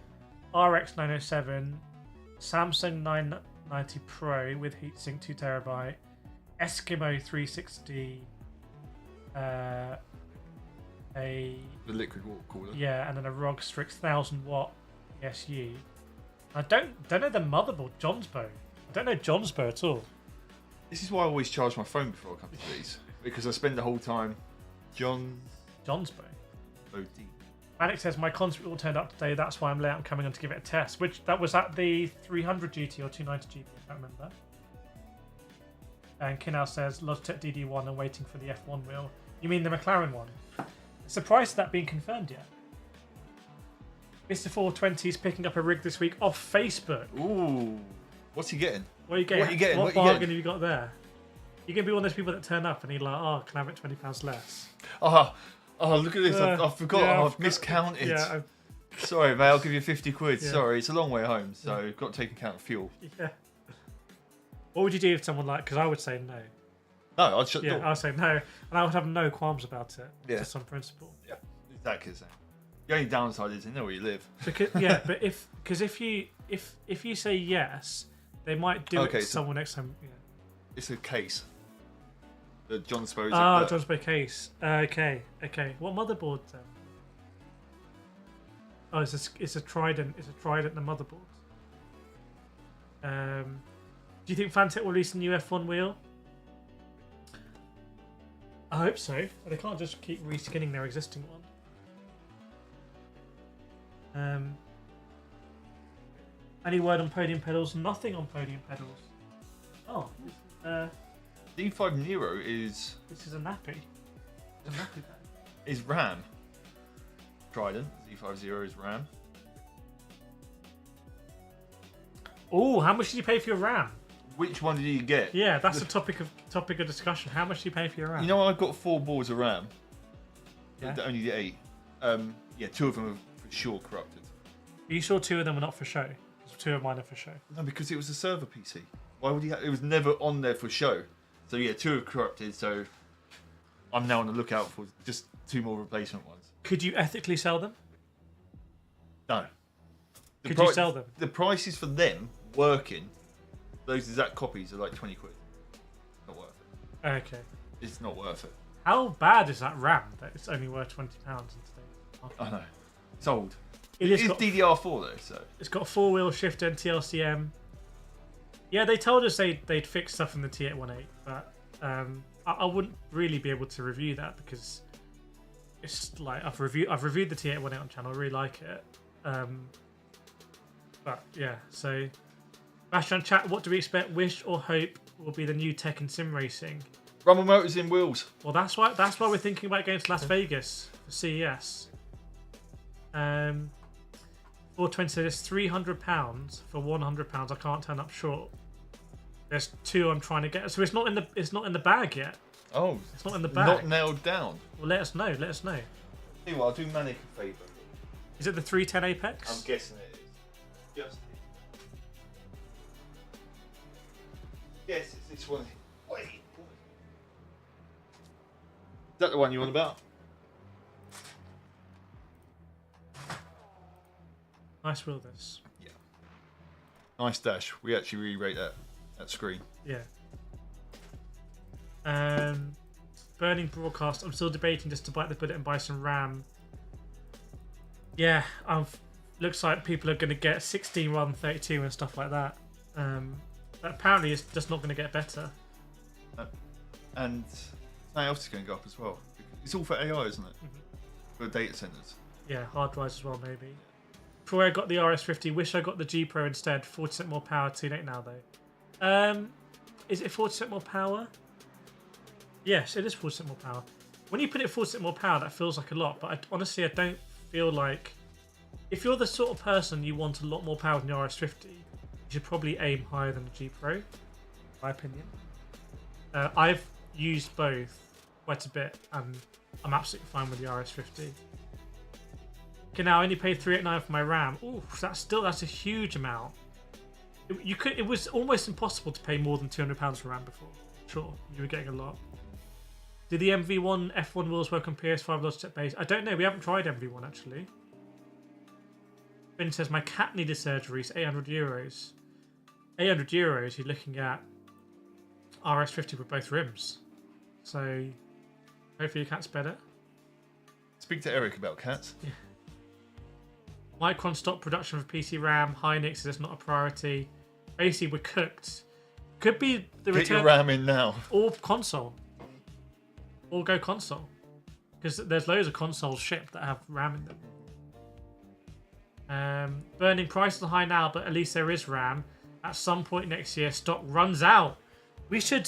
RX 907, Samsung 990 Pro with heatsink 2TB, Eskimo 360, The liquid water cooler. yeah, and then a ROG Strix 1000-watt ESU. I don't know the motherboard, Johnsbow. I don't know Johnsbow at all. This is why I always charge my phone before I come to these, because I spend the whole time. Johnsbow. OD. Manic says my console all turned up today. That's why I'm late. I'm coming on to give it a test. Which that was at the 300 GT or 290 GT. I can't remember. And Kinal says Logitech DD1 and waiting for the F1 wheel. You mean the McLaren one? Is the price of that being confirmed yet? Mr. 420 is picking up a rig this week off Facebook. Ooh, what's he getting? What are you getting? What are you getting? What What are you bargain getting? have you got there? You're going to be one of those people that turn up and you're like, oh, can I have it £20 less? Oh, look at this! I forgot. yeah, I've miscounted. Yeah, Sorry, mate. I'll give you 50 quid. Yeah. Sorry, it's a long way home, so got to take account of fuel. yeah. What would you do if someone like? Because I would say no. No, I'd shut the Yeah, door. I'll say no, and I would have no qualms about it. Yeah. Just on principle. Yeah, exactly the same. The only downside is they know where you live. Because but if you say yes, they might do it to someone next time. Yeah. It's a case. The John Spo's. John's Bay case. Okay. What motherboard then? Oh, it's a Trident. It's a Trident, the motherboard. Do you think FANATEC will release a new F1 wheel? I hope so. They can't just keep reskinning their existing one. Any word on podium pedals? Nothing on podium pedals. Oh, D5 Nero is this is a nappy. It's a nappy bag. is RAM. Trident Z50 is RAM. Oh, how much did you pay for your RAM? Which one did you get? Yeah, that's the topic of discussion. How much do you pay for your RAM? You know, I've got 4 boards of RAM. Yeah. Only the 8. Yeah, 2 of them are for sure corrupted. Are you sure 2 of them were not for show? 2 of mine are for show. No, because it was a server PC. Why would he? It was never on there for show. So yeah, 2 are corrupted. So I'm now on the lookout for just 2 more replacement ones. Could you ethically sell them? No. Could you sell them? The prices for them working, those exact copies are like 20 quid. Not worth it. Okay. It's not worth it. How bad is that RAM that it's only worth £20 in today's market? I know. It's old. It It's is got, DDR4 though, so. it's got 4-wheel shift NTLCM. Yeah, they told us they'd fix stuff in the T818, but I wouldn't really be able to review that because it's like I've reviewed the T818 on channel. I really like it. But yeah, so Bastion chat. What do we expect? Wish or hope will be the new tech in sim racing? Rumble motors in wheels. Well, that's why we're thinking about going to Las Vegas for CES. 420 says it's £300 for £100. I can't turn up short. There's 2 I'm trying to get. So it's not in the bag yet. Oh, It's not in the bag. not nailed down. Well, let us know. Tell you what, I'll do Manic a favour. Is it the 310 Apex? I'm guessing it is. Just. Yes, it's this one. Wait. Is that the one you want about? Nice wheel this. Yeah. Nice dash. We actually re-rate that screen. Yeah. Burning broadcast. I'm still debating just to bite the bullet and buy some RAM. Yeah, looks like people are going to get 16 rather than 32 and stuff like that. But apparently it's just not going to get better. And something else is going to go up as well. It's all for AI, isn't it? For data centers. Yeah, hard drives as well, maybe. Before I got the RS50, wish I got the G Pro instead. 40% more power. Too late now, though. Is it 40% more power? Yes, it is 40% more power. When you put it 40% more power, that feels like a lot. But honestly, I don't feel like... If you're the sort of person you want a lot more power than the RS50, you should probably aim higher than the G Pro, in my opinion. I've used both quite a bit, and I'm absolutely fine with the RS50. Okay, now I only paid $389 for my RAM. Ooh, that's a huge amount. It was almost impossible to pay more than £200 for RAM before. Sure, you were getting a lot. Did the MV1 F1 wheels work on PS5 Logitech base? I don't know. We haven't tried MV1 actually. Ben says my cat needed surgery. It's €800. €800. You're looking at RS50 with both rims. So hopefully your cat's better. Speak to Eric about cats. Yeah. Micron stopped production of PC RAM. Hynix says it's not a priority. Basically, we're cooked. Could be the Get return. your RAM in now. Or console. Or go console. Because there's loads of consoles shipped that have RAM in them. Burning prices are high now, but at least there is RAM. At some point next year, stock runs out. We should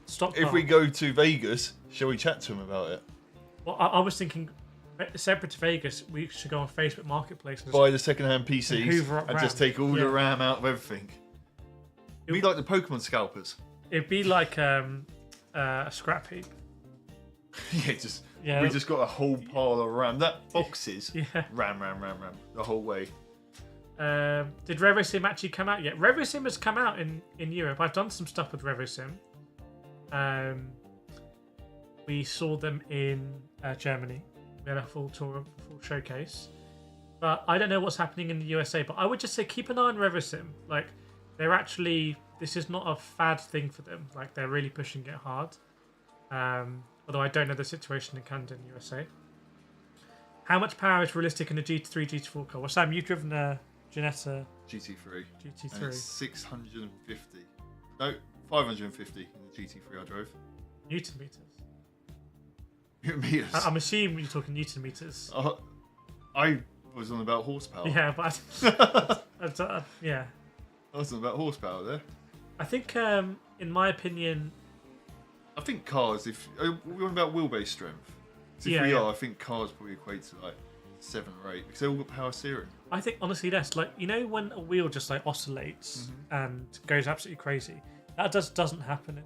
stockpile. If we go to Vegas, shall we chat to him about it? Well, I was thinking, separate to Vegas, we should go on Facebook Marketplace and Buy the second-hand PCs hoover up and RAM. just take all the RAM out of everything. It'd be like the Pokemon scalpers. It'd be like a scrap heap. We just got a whole pile of RAM. That boxes. Yeah. RAM, the whole way. Did REVOSIM actually come out yet? REVOSIM has come out in Europe. I've done some stuff with REVOSIM. We saw them in Germany. We had a full tour, full showcase. But I don't know what's happening in the USA. But I would just say keep an eye on REVOSIM. Like, they're actually, this is not a fad thing for them. Like, they're really pushing it hard. Although I don't know the situation in Canada and USA. How much power is realistic in a GT3, GT4 car? Well, Sam, you've driven a Ginetta GT3. GT3. And it's 650. No, 550 in the GT3 I drove. Newton meters. Meters. I'm assuming you're talking Newton meters. I was on about horsepower. Yeah, but yeah. I was on about horsepower there. I think, in my opinion, I think cars, if we're on about wheelbase strength, so if we are, I think cars probably equate to like 7 or 8 because they all got power steering. I think honestly, that's like, you know, when a wheel just like oscillates and goes absolutely crazy. That doesn't happen in.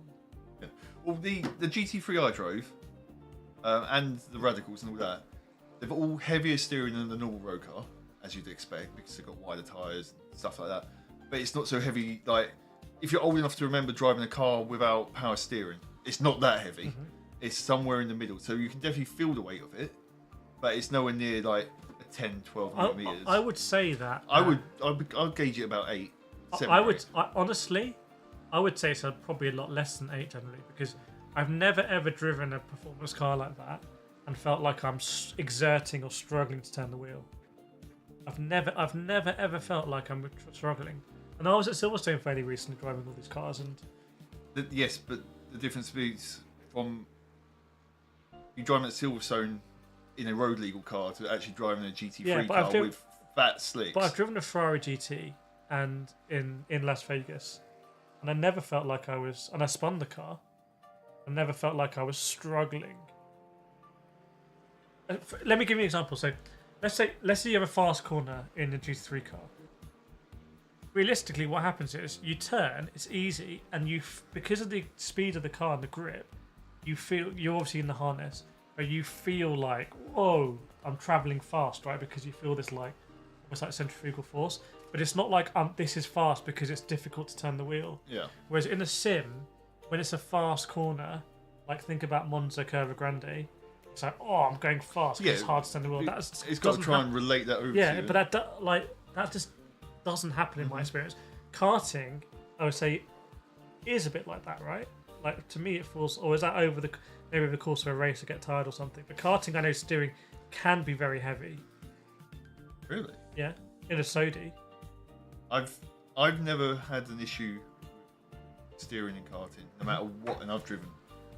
Yeah. Well, the GT3 I drove, and the Radicals and all that, they've all heavier steering than the normal road car, as you'd expect, because they've got wider tyres and stuff like that. But it's not so heavy. Like, if you're old enough to remember driving a car without power steering, it's not that heavy. It's somewhere in the middle, so you can definitely feel the weight of it, but it's nowhere near like a 10, 12 millimeters. I would say that. I'd gauge it about 8. 7 honestly, I would say it's probably a lot less than 8 generally, because I've never ever driven a performance car like that and felt like I'm exerting or struggling to turn the wheel. I've never ever felt like I'm struggling. And I was at Silverstone fairly recently driving all these cars, and yes, but the difference is from you driving at Silverstone in a road legal car to actually driving a GT3 car with fat slicks. But I've driven a Ferrari GT and in Las Vegas, and I never felt like I was. And I spun the car. I never felt like I was struggling. Let me give you an example. So, let's say you have a fast corner in a GT3 car. Realistically, what happens is you turn, it's easy, and because of the speed of the car and the grip, you're obviously in the harness, but you feel like, whoa, I'm traveling fast, right? Because you feel this like almost like centrifugal force. But it's not like this is fast because it's difficult to turn the wheel. Yeah. Whereas in a sim, when it's a fast corner, like think about Monza Curva Grande, it's like, oh, I'm going fast because it's hard to turn the wheel. It's got to try and relate that over to you. But that just doesn't happen in my experience. Karting, I would say, is a bit like that, right? Like, to me it feels, or is that maybe over the course of a race I get tired or something. But karting, I know steering can be very heavy. Really? Yeah, in a Sodi. I've never had an issue steering in karting, no matter what, and I've driven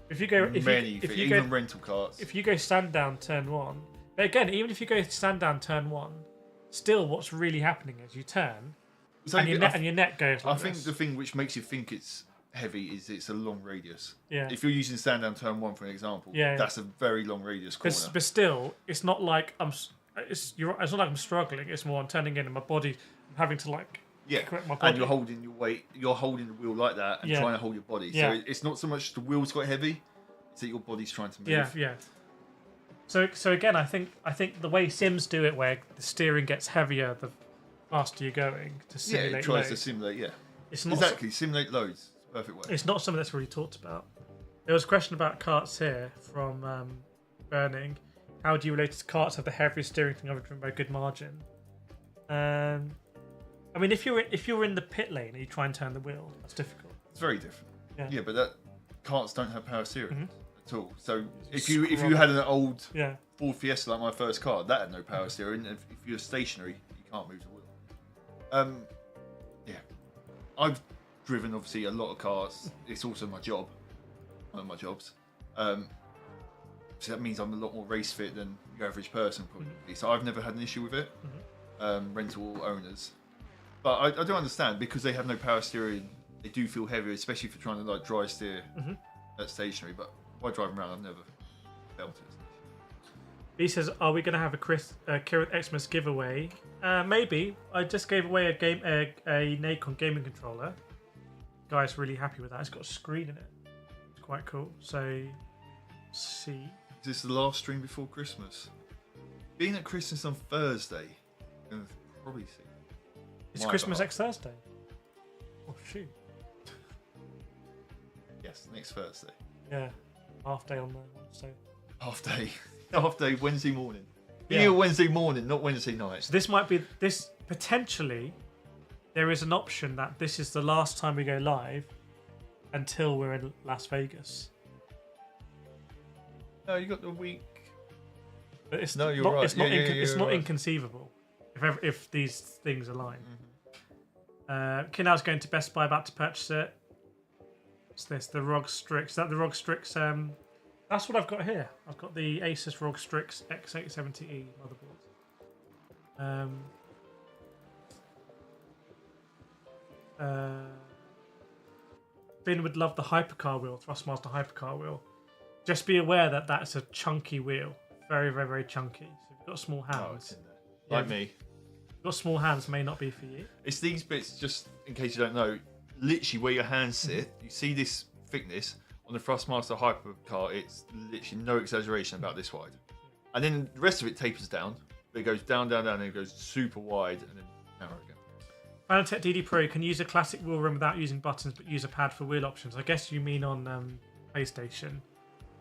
even rental cars. If you go stand down turn 1, but again, even if you go stand down turn 1, still what's really happening is you turn and your neck goes like I think the thing which makes you think it's heavy is it's a long radius. Yeah. If you're using stand down turn 1 for an example, that's a very long radius corner. But still, it's not like it's not like I'm struggling. It's more I'm turning in and my body, I'm having to like correct my body. And you're holding your weight, you're holding the wheel like that and trying to hold your body. So it's not so much the wheel's got heavy, it's that your body's trying to move. Yeah. So again, I think the way sims do it, where the steering gets heavier the faster you're going to simulate. It tries to simulate. It's not simulate loads. It's the perfect way. It's not something that's really talked about. There was a question about karts here from Burning. How do you relate to karts have the heaviest steering thing ever driven by a good margin? I mean, if you're in the pit lane and you try and turn the wheel, that's difficult. It's very different. Yeah, but karts don't have power steering at all. So if you had an old Ford Fiesta like my first car, that had no power steering. If you're stationary, you can't move the wheel. I've driven obviously a lot of cars. It's also my job, one of my jobs. So that means I'm a lot more race fit than your average person probably. So I've never had an issue with it. Rental owners. But I do understand, because they have no power steering, they do feel heavier, especially if you're trying to like dry steer at stationary. But while driving around, I've never felt it. He says, "Are we going to have a KIRETH'S giveaway?" Maybe. I just gave away a Nacon gaming controller. Guy's really happy with that. It's got a screen in it. It's quite cool. So, see. Is this the last stream before Christmas? Being at Christmas on Thursday, you're going to probably see. It's Christmas next Thursday. Oh shoot. Yeah. Yes, next Thursday. Yeah, half day on the Wednesday. Half day Wednesday morning. Yeah. Here Wednesday morning, not Wednesday night. So this might be this potentially. There is an option that this is the last time we go live until we're in Las Vegas. No, you got the week. But it's No, you're not, right. It's not, it's not right. inconceivable if these things align. Kinar's going to Best Buy, about to purchase it. What's this? The ROG Strix. Is that the ROG Strix? That's what I've got here. I've got the Asus ROG Strix X870E motherboard. Finn would love the hypercar wheel, Thrustmaster hypercar wheel. Just be aware that that's a chunky wheel. Very, very, very chunky. So if you've got small hands. Oh, it's in there. Like me. Got small hands, may not be for you. It's these bits, just in case you don't know, literally where your hands sit, you see this thickness on the Thrustmaster hypercar, it's literally no exaggeration about this wide. And then the rest of it tapers down, but it goes down, down, down, and it goes super wide and then narrow again. FANATEC DD Pro can use a classic wheel rim without using buttons, but use a pad for wheel options. I guess you mean on PlayStation.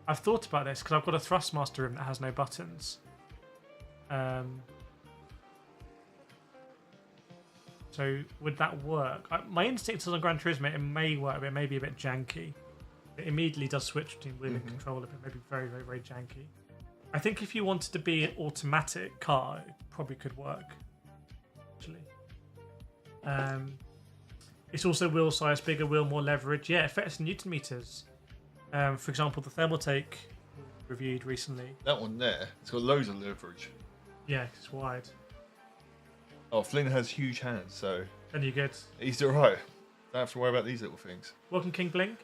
I've thought about this because I've got a Thrustmaster rim that has no buttons. So would that work? My instinct is on Gran Turismo, it may work, but it may be a bit janky. It immediately does switch between wheel and controller, but it may be very, very, very janky. I think if you wanted to be an automatic car, it probably could work. Actually, it's also wheel size, bigger wheel, more leverage. Yeah, affects Newton meters. For example, the Thermaltake reviewed recently. That one there, it's got loads of leverage. Yeah, it's wide. Oh, Flynn has huge hands, so And you're good. he's alright. Don't have to worry about these little things. Welcome, King Blink.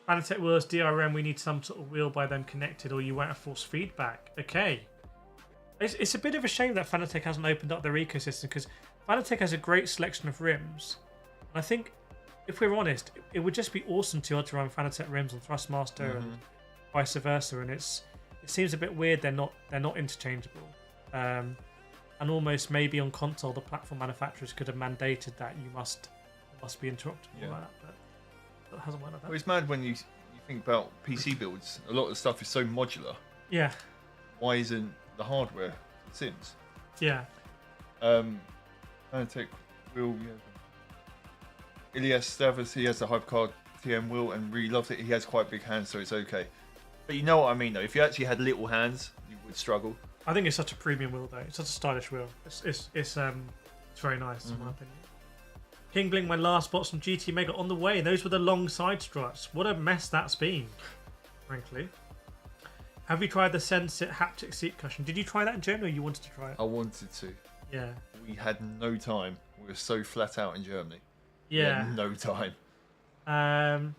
FANATEC wheels, DRM, we need some sort of wheel by them connected or you won't have force feedback. Okay. It's a bit of a shame that FANATEC hasn't opened up their ecosystem because FANATEC has a great selection of rims. And I think, if we're honest, it would just be awesome to be able to run FANATEC rims on Thrustmaster and vice versa. And it seems a bit weird they're not interchangeable. And almost maybe on console, the platform manufacturers could have mandated that you must be interoperable like that. But it hasn't worked like that. Well, it's mad when you think about PC builds. A lot of the stuff is so modular. Yeah. Why isn't the hardware the Sims? Yeah. FANATEC wheel. Ilias Stavros, he has the hypercar TM wheel and really loves it. He has quite big hands, so it's okay. But you know what I mean, though. If you actually had little hands, you would struggle. I think it's such a premium wheel, though. It's such a stylish wheel. It's very nice, in my opinion. King Bling, my last bots from GT Mega on the way. Those were the long side struts. What a mess that's been, frankly. Have you tried the Sensit haptic seat cushion? Did you try that in Germany or you wanted to try it? I wanted to. Yeah. We had no time. We were so flat out in Germany. Yeah. We had no time.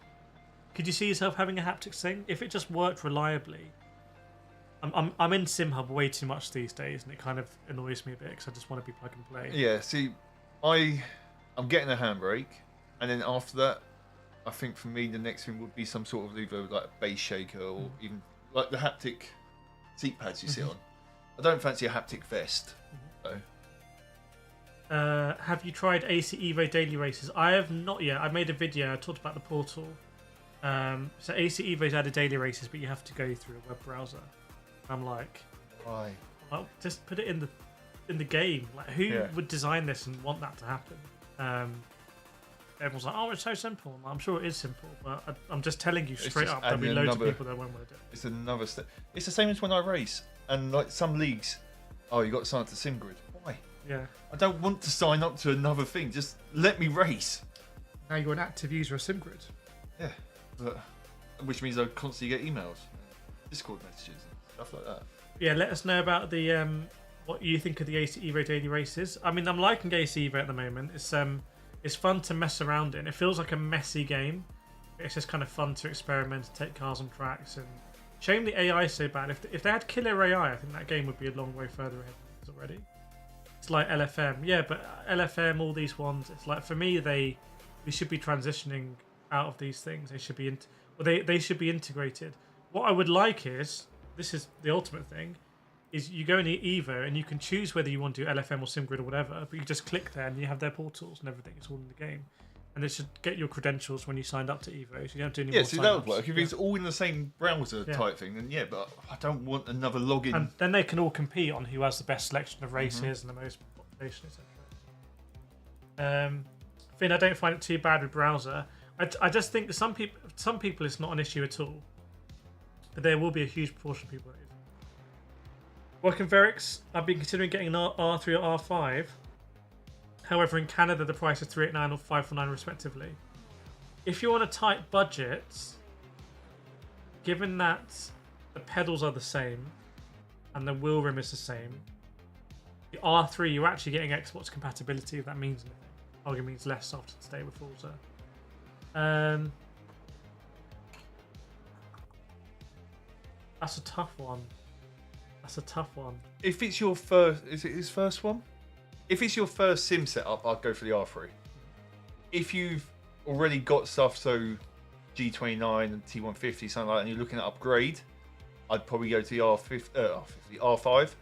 Could you see yourself having a haptics thing? If it just worked reliably. I'm in SimHub way too much these days and it kind of annoys me a bit because I just want to be plug and play. Yeah, see, I'm getting a handbrake, and then after that, I think for me the next thing would be some sort of either like a bass shaker or even like the haptic seat pads you sit on. I don't fancy a haptic vest, though. Have you tried AC Evo daily races? I have not yet. I made a video. I talked about the portal. So AC Evo's added daily races, but you have to go through a web browser. I'm like, Why? well, just put it in the game. Like, who would design this and want that to happen? Everyone's like, oh, it's so simple. I'm sure it is simple, but I'm just telling you straight up, there'll be loads of people that won't want to do it. It's another step. It's the same as when I race, and like some leagues, oh, you got to sign up to SimGrid. Why? Yeah. I don't want to sign up to another thing. Just let me race. Now you're an active user of SimGrid. Yeah, but, which means I constantly get emails, Discord messages, and stuff like that. Yeah, let us know about the what you think of the AC Evo daily races. I mean, I'm liking AC Evo at the moment. It's fun to mess around in. It feels like a messy game. It's just kind of fun to experiment and take cars on tracks. And shame the AI is so bad. If they had killer AI, I think that game would be a long way further ahead than it is already. It's like LFM, yeah, but LFM, all these ones. It's like for me, we should be transitioning out of these things. They should be they should be integrated. What I would like is, this is the ultimate thing, is you go into Evo and you can choose whether you want to do LFM or SimGrid or whatever, but you just click there and you have their portals and everything. It's all in the game. and it should get your credentials when you signed up to Evo. So you don't do any Yeah, more so that would sign-ups. work. If it's all in the same browser Yeah. type thing, then yeah, but I don't want another login. And then they can all compete on who has the best selection of races and the most population, etc. Finn, I don't find it too bad with browser. I just think that some people it's not an issue at all, but there will be a huge proportion of people that is. Welcome, Verix. I've been considering getting an R3 or R5. However, in Canada, the price is $389 or $549 respectively. If you're on a tight budget, given that the pedals are the same and the wheel rim is the same, the R3 you're actually getting Xbox compatibility if that means anything. Arguably means less soft to stay with Forza. That's a tough one. If it's your first, is it his first one? If it's your first sim setup, I'd go for the R3. If you've already got stuff, so G29 and T150, something like that, and you're looking at upgrade, I'd probably go to the R5.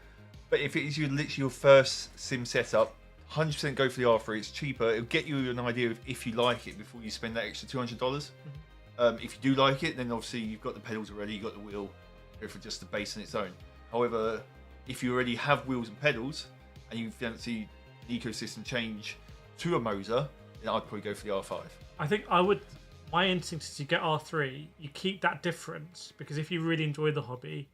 But if it is literally your first sim setup, 100% go for the R3. It's cheaper. It'll get you an idea of if you like it before you spend that extra $200. If you do like it, then obviously you've got the pedals already, you've got the wheel, go for just the base on its own. However, if you already have wheels and pedals and you fancy the ecosystem change to a MOZA, then I'd probably go for the R5. I think my instinct is you get R3, you keep that difference, because if you really enjoy the hobby,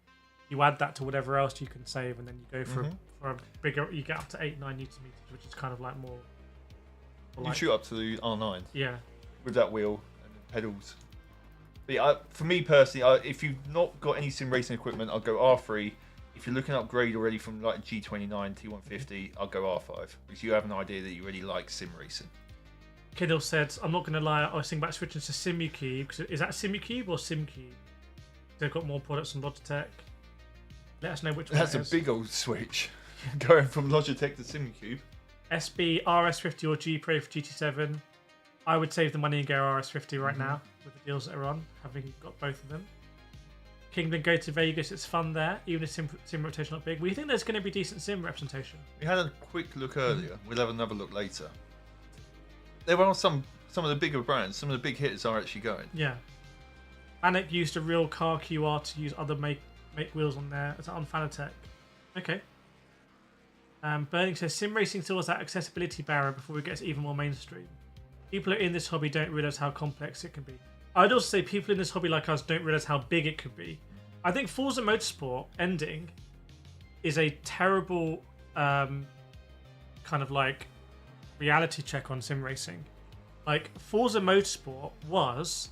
you add that to whatever else you can save, and then you go for a bigger, you get up to 8-9 newton meters, which is kind of like more. You shoot up to the R9. Yeah. With that wheel and the pedals. But yeah, for me personally, if you've not got any sim racing equipment, I'll go R3. If you're looking to upgrade already from like G29, T150, I'll go R5 because you have an idea that you really like sim racing. Kiddo said, I'm not going to lie, I was thinking about switching to SIMUCUBE. Is that SIMUCUBE or SimCube? They've got more products than Logitech. Let us know which one. That's a big old switch. Going from Logitech to SIMUCUBE. SB, RS50 or G Pro for GT7. I would save the money and go RS50 right now with the deals that are on, having got both of them. Kingdom, go to Vegas, it's fun there, even if sim representation not big. We think there's going to be decent sim representation. We had a quick look earlier. We'll have another look later. There are some of the bigger brands, some of the big hitters are actually going. Yeah. FANATEC used a real car QR to use other make wheels on there. Is that on FANATEC? Okay. Burning says, sim racing still has that accessibility barrier before it gets even more mainstream. People who are in this hobby don't realise how complex it can be. I'd also say people in this hobby like us don't realise how big it could be. I think Forza Motorsport ending is a terrible kind of like reality check on sim racing. Like Forza Motorsport was,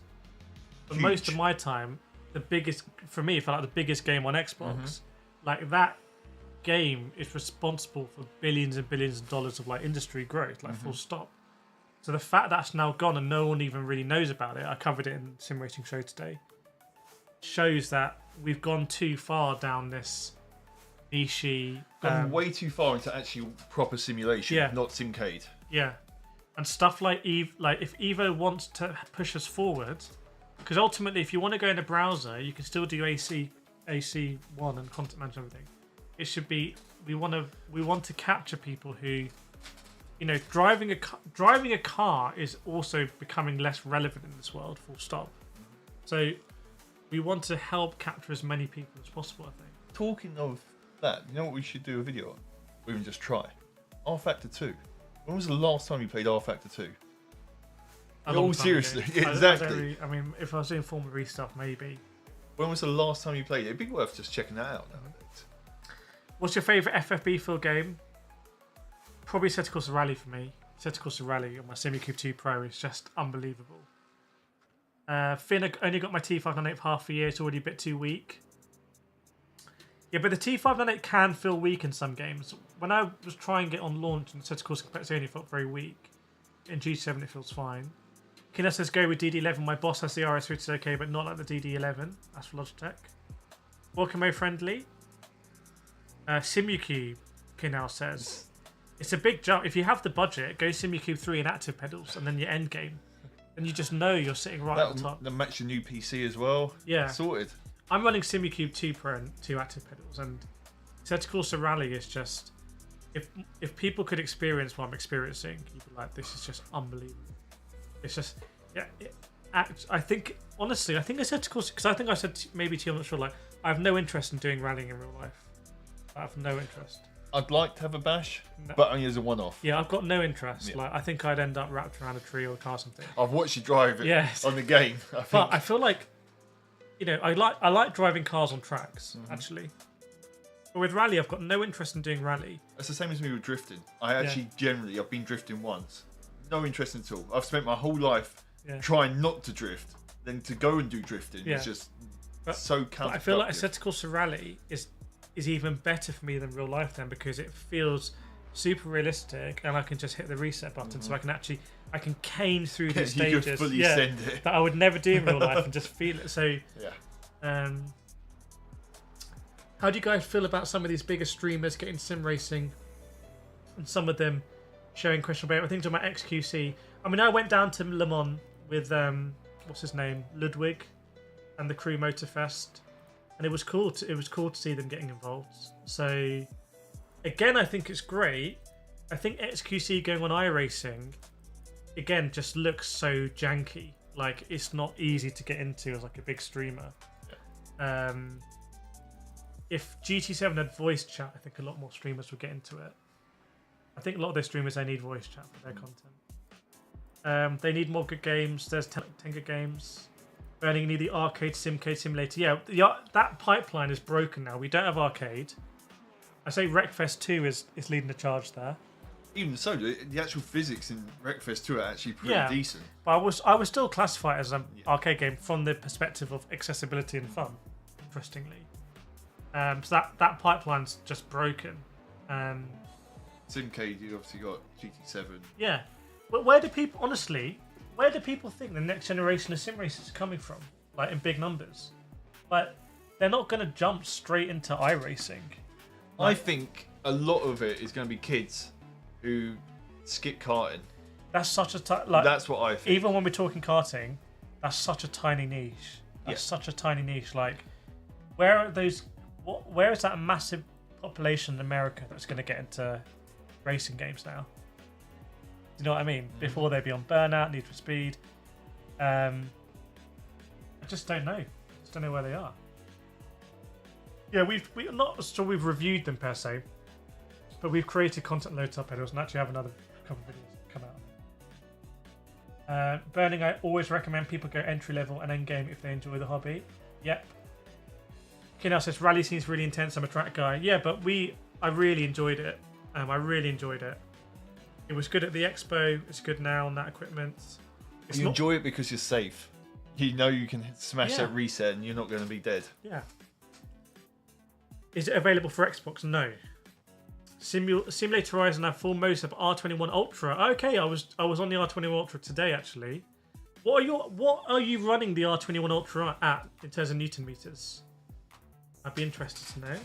for most of my time, the biggest, for me, it felt like the biggest game on Xbox. Like that game is responsible for billions and billions of dollars of like industry growth, like full stop. So the fact that's now gone and no one even really knows about it, I covered it in Sim Racing Show today, shows that we've gone too far down this niche. Gone way too far into actual proper simulation, not Simcade. Yeah, and stuff like if Evo wants to push us forward, because ultimately, if you want to go in a browser, you can still do AC1 and content manage everything. It should be we want to capture people who. You know, driving a car is also becoming less relevant in this world, full stop. So we want to help capture as many people as possible, I think. Talking of that, you know what we should do a video on? Or even just try? R Factor 2. When was the last time you played R Factor 2? Oh, seriously, exactly. I mean, if I was doing Formula E stuff, maybe. When was the last time you played it? It'd be worth just checking that out nowadays. What's your favourite FFB field game? Probably ASETEK Rally for me. ASETEK Rally on my SIMUCUBE 2 Pro is just unbelievable. Finn, I only got my T598 for half a year. It's already a bit too weak. Yeah, but the T598 can feel weak in some games. When I was trying it on launch and ASETEK Complex felt very weak. In G7 it feels fine. Kina says go with DD11. My boss has the RS which is okay, but not like the DD11. That's for Logitech. Welcome, friendly. SIMUCUBE, Kinal says. It's a big jump. If you have the budget, go SIMUCUBE 3 and active pedals, and then your end game. And you just know you're sitting right at the top. Then match your new PC as well. Yeah. Sorted. I'm running SIMUCUBE 2 Pro and 2 active pedals, and ASETEK Rally is just... If people could experience what I'm experiencing, you'd be like, this is just unbelievable. It's just, yeah. I think honestly, I think I said to course because I think I said maybe to you, I'm not sure. Like, I have no interest in doing rallying in real life. I have no interest. I'd like to have a bash, No. but only as a one-off. Yeah, I've got no interest. Yeah. Like, I think I'd end up wrapped around a tree or a car or something. I've watched you drive it Yes. on the game. But I feel like, you know, I like driving cars on tracks actually. But with rally, I've got no interest in doing rally. It's the same as me with drifting. I've been drifting once. No interest at all. I've spent my whole life trying not to drift. Then to go and do drifting is just so counterproductive. But I feel like ASCHER rally is even better for me than real life then, because it feels super realistic and I can just hit the reset button, so I can cane through the stages. You can fully send it. That I would never do in real life and just feel it. So how do you guys feel about some of these bigger streamers getting sim racing and some of them showing questionable behavior? I think about XQC. I mean, I went down to Le Mans with what's his name, Ludwig, and the Crew Motorfest, and it was cool to see them getting involved. So again, I think it's great. I think XQC going on iRacing again just looks so janky. Like, it's not easy to get into as like a big streamer. If GT7 had voice chat, I think a lot more streamers would get into it. I think a lot of those streamers, they need voice chat for their content. They need more good games. There's 10 good games. We only need the arcade simulator. Yeah, that pipeline is broken now. We don't have arcade. I say Wreckfest 2 is leading the charge there. Even so, the actual physics in Wreckfest 2 are actually pretty decent. But I would still classify it as an arcade game from the perspective of accessibility and fun, interestingly. So that pipeline's just broken. Simcade, you obviously got GT7. Yeah. But where do people think the next generation of sim racers is coming from? Like, in big numbers. Like, they're not going to jump straight into iRacing. I think a lot of it is going to be kids who skip karting. That's such a that's what I think. Even when we're talking karting, that's such a tiny niche. That's such a tiny niche. Like, where are those? Where is that massive population in America that's going to get into racing games now? Do you know what I mean? Before they'd be on Burnout, Need for Speed. I just don't know. Just don't know where they are. Yeah, we're not sure we've reviewed them per se, but we've created content load subheaders and actually have another couple of videos come out. Burning, I always recommend people go entry level and end game if they enjoy the hobby. Yep. Kinal says rally seems really intense. I'm a track guy. Yeah, but I really enjoyed it. I really enjoyed it. It was good at the expo. It's good now on that equipment. You enjoy it because you're safe. You know you can smash that reset and you're not going to be dead. Yeah. Is it available for Xbox? No. Simulator Horizon have full MOZA R21 Ultra. Okay, I was on the R21 Ultra today actually. What are you running the R21 Ultra at in terms of Newton meters? I'd be interested to know.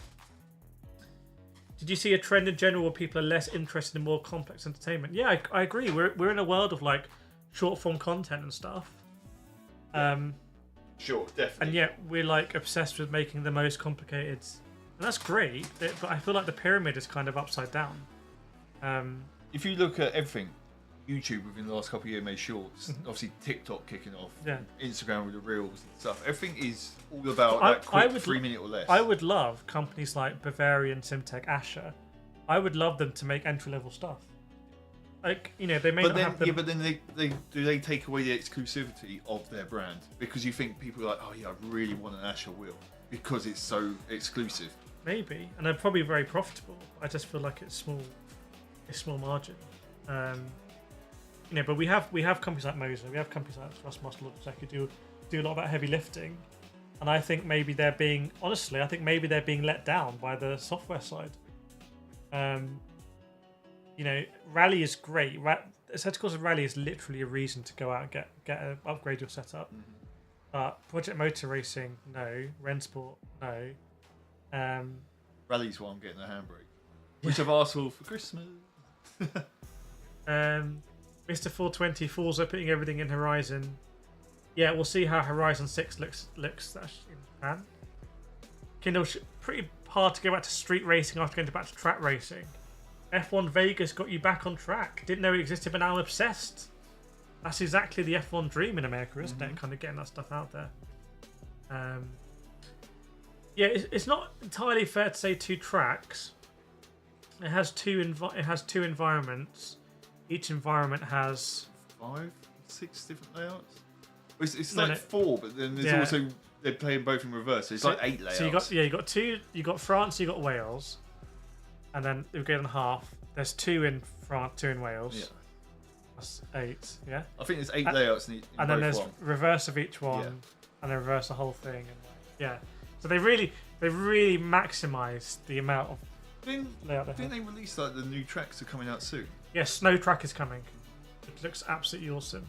Did you see a trend in general where people are less interested in more complex entertainment? Yeah, I agree. We're in a world of like short form content and stuff. Sure, definitely. And yet we're like obsessed with making the most complicated. And that's great, but I feel like the pyramid is kind of upside down. If you look at everything, YouTube within the last couple of years made shorts. Obviously, TikTok kicking off. Yeah. Instagram with the reels and stuff. Everything is all about that quick 3 minute or less. I would love companies like Bavarian, Simtech, ASCHER. I would love them to make entry level stuff. Like, you know, they may not have them. Yeah, but then they take away the exclusivity of their brand because you think people are like, oh yeah, I really want an ASCHER wheel because it's so exclusive. Maybe, and they're probably very profitable. I just feel like it's small margin. You know, but we have companies like MOZA, we have companies like THRUSTMASTER, LOGITECH who do a lot of that heavy lifting, and I think maybe they're being let down by the software side. You know, rally is great. ASCHER rally is literally a reason to go out and get upgrade your setup. Project Motor Racing, no. Rensport, no. Rally's why I'm getting a handbrake, which I've asked for Christmas. Mr. 420 Forza putting everything in Horizon. Yeah, we'll see how Horizon 6 looks in Japan. Kindle, pretty hard to go back to street racing after going back to track racing. F1 Vegas got you back on track. Didn't know it existed, but now I'm obsessed. That's exactly the F1 dream in America, isn't it? Kind of getting that stuff out there. Yeah, it's not entirely fair to say 2 tracks. It has two environments. Each environment has 5, 6 different layouts. It's like 4, but then there's also they're playing both in reverse. So it's like 8 layouts. So you got two. You got France. You got Wales, and then we go in half. There's 2 in France, 2 in Wales. Yeah. That's 8. Yeah. I think there's 8 layouts in and then there's reverse of each one, and then reverse the whole thing. And so they really maximise the amount of layout. Didn't they release like the new tracks are coming out soon? Yes, Snow Track is coming. It looks absolutely awesome.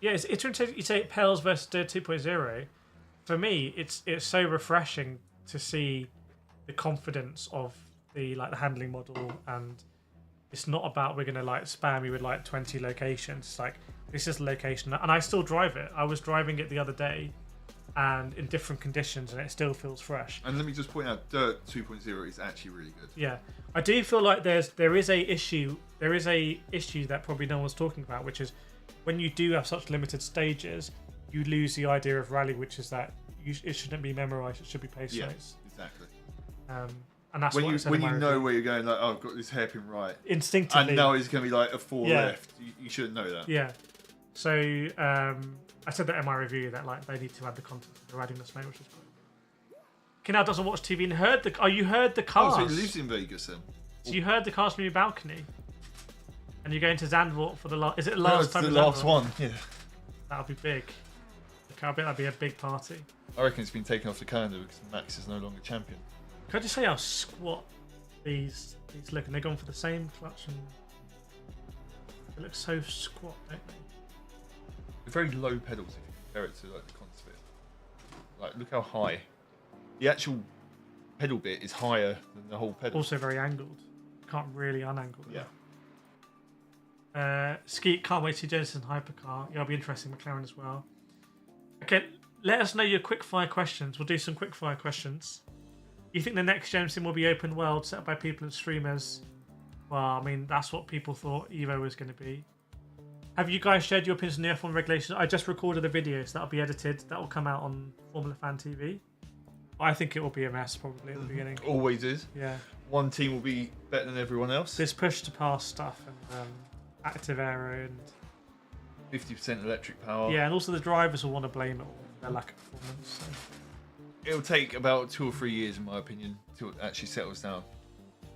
It's interesting. You say it pales versus Dirt 2.0. For me, it's so refreshing to see the confidence of the handling model, and it's not about we're gonna spam you with 20 locations. It's like this is the location, and I still drive it. I was driving it the other day, and in different conditions, and it still feels fresh. And let me just point out, Dirt 2.0 is actually really good. Yeah, I do feel like there is a issue that probably no one's talking about, which is when you do have such limited stages, you lose the idea of rally, which is that it shouldn't be memorized; it should be pace race. Exactly. And that's when you know where you're going, like, oh, I've got this hairpin right, instinctively, and now it's going to be like a 4 left. You shouldn't know that. Yeah. So I said that in my review that they need to add the content they're adding this moment, which is great. Kinal doesn't watch TV and heard the. Oh, you heard the cars. Oh, so he lives in Vegas then. So you heard the cars from your balcony, and you're going to Zandvoort for the last. Is it the last time? The last one. Yeah. That'll be big. I bet that'll be a big party. I reckon it's been taken off the calendar because Max is no longer champion. Can I just say how squat these look? And they're going for the same clutch, and they look so squat, don't they? They're very low pedals if you compare it to the Conspit. Look how high. The actual pedal bit is higher than the whole pedal. Also very angled. Can't really unangle it. Yeah. Skeet, can't wait to see Genesis and Hypercar. Yeah, it'll be interesting. McLaren as well. Okay, let us know your quickfire questions. We'll do some quickfire questions. You think the next gen sim will be open world, set up by people and streamers? Well, I mean, that's what people thought Evo was going to be. Have you guys shared your opinions on the F1 regulations? I just recorded a video, so that'll be edited. That will come out on Formula Fan TV. I think it will be a mess, probably, at the beginning. Always is. Yeah. One team will be better than everyone else. This push to pass stuff and active aero and 50% electric power. Yeah, and also the drivers will want to blame it all for their lack of performance. So. It'll take about 2 or 3 years, in my opinion, till it actually settles down.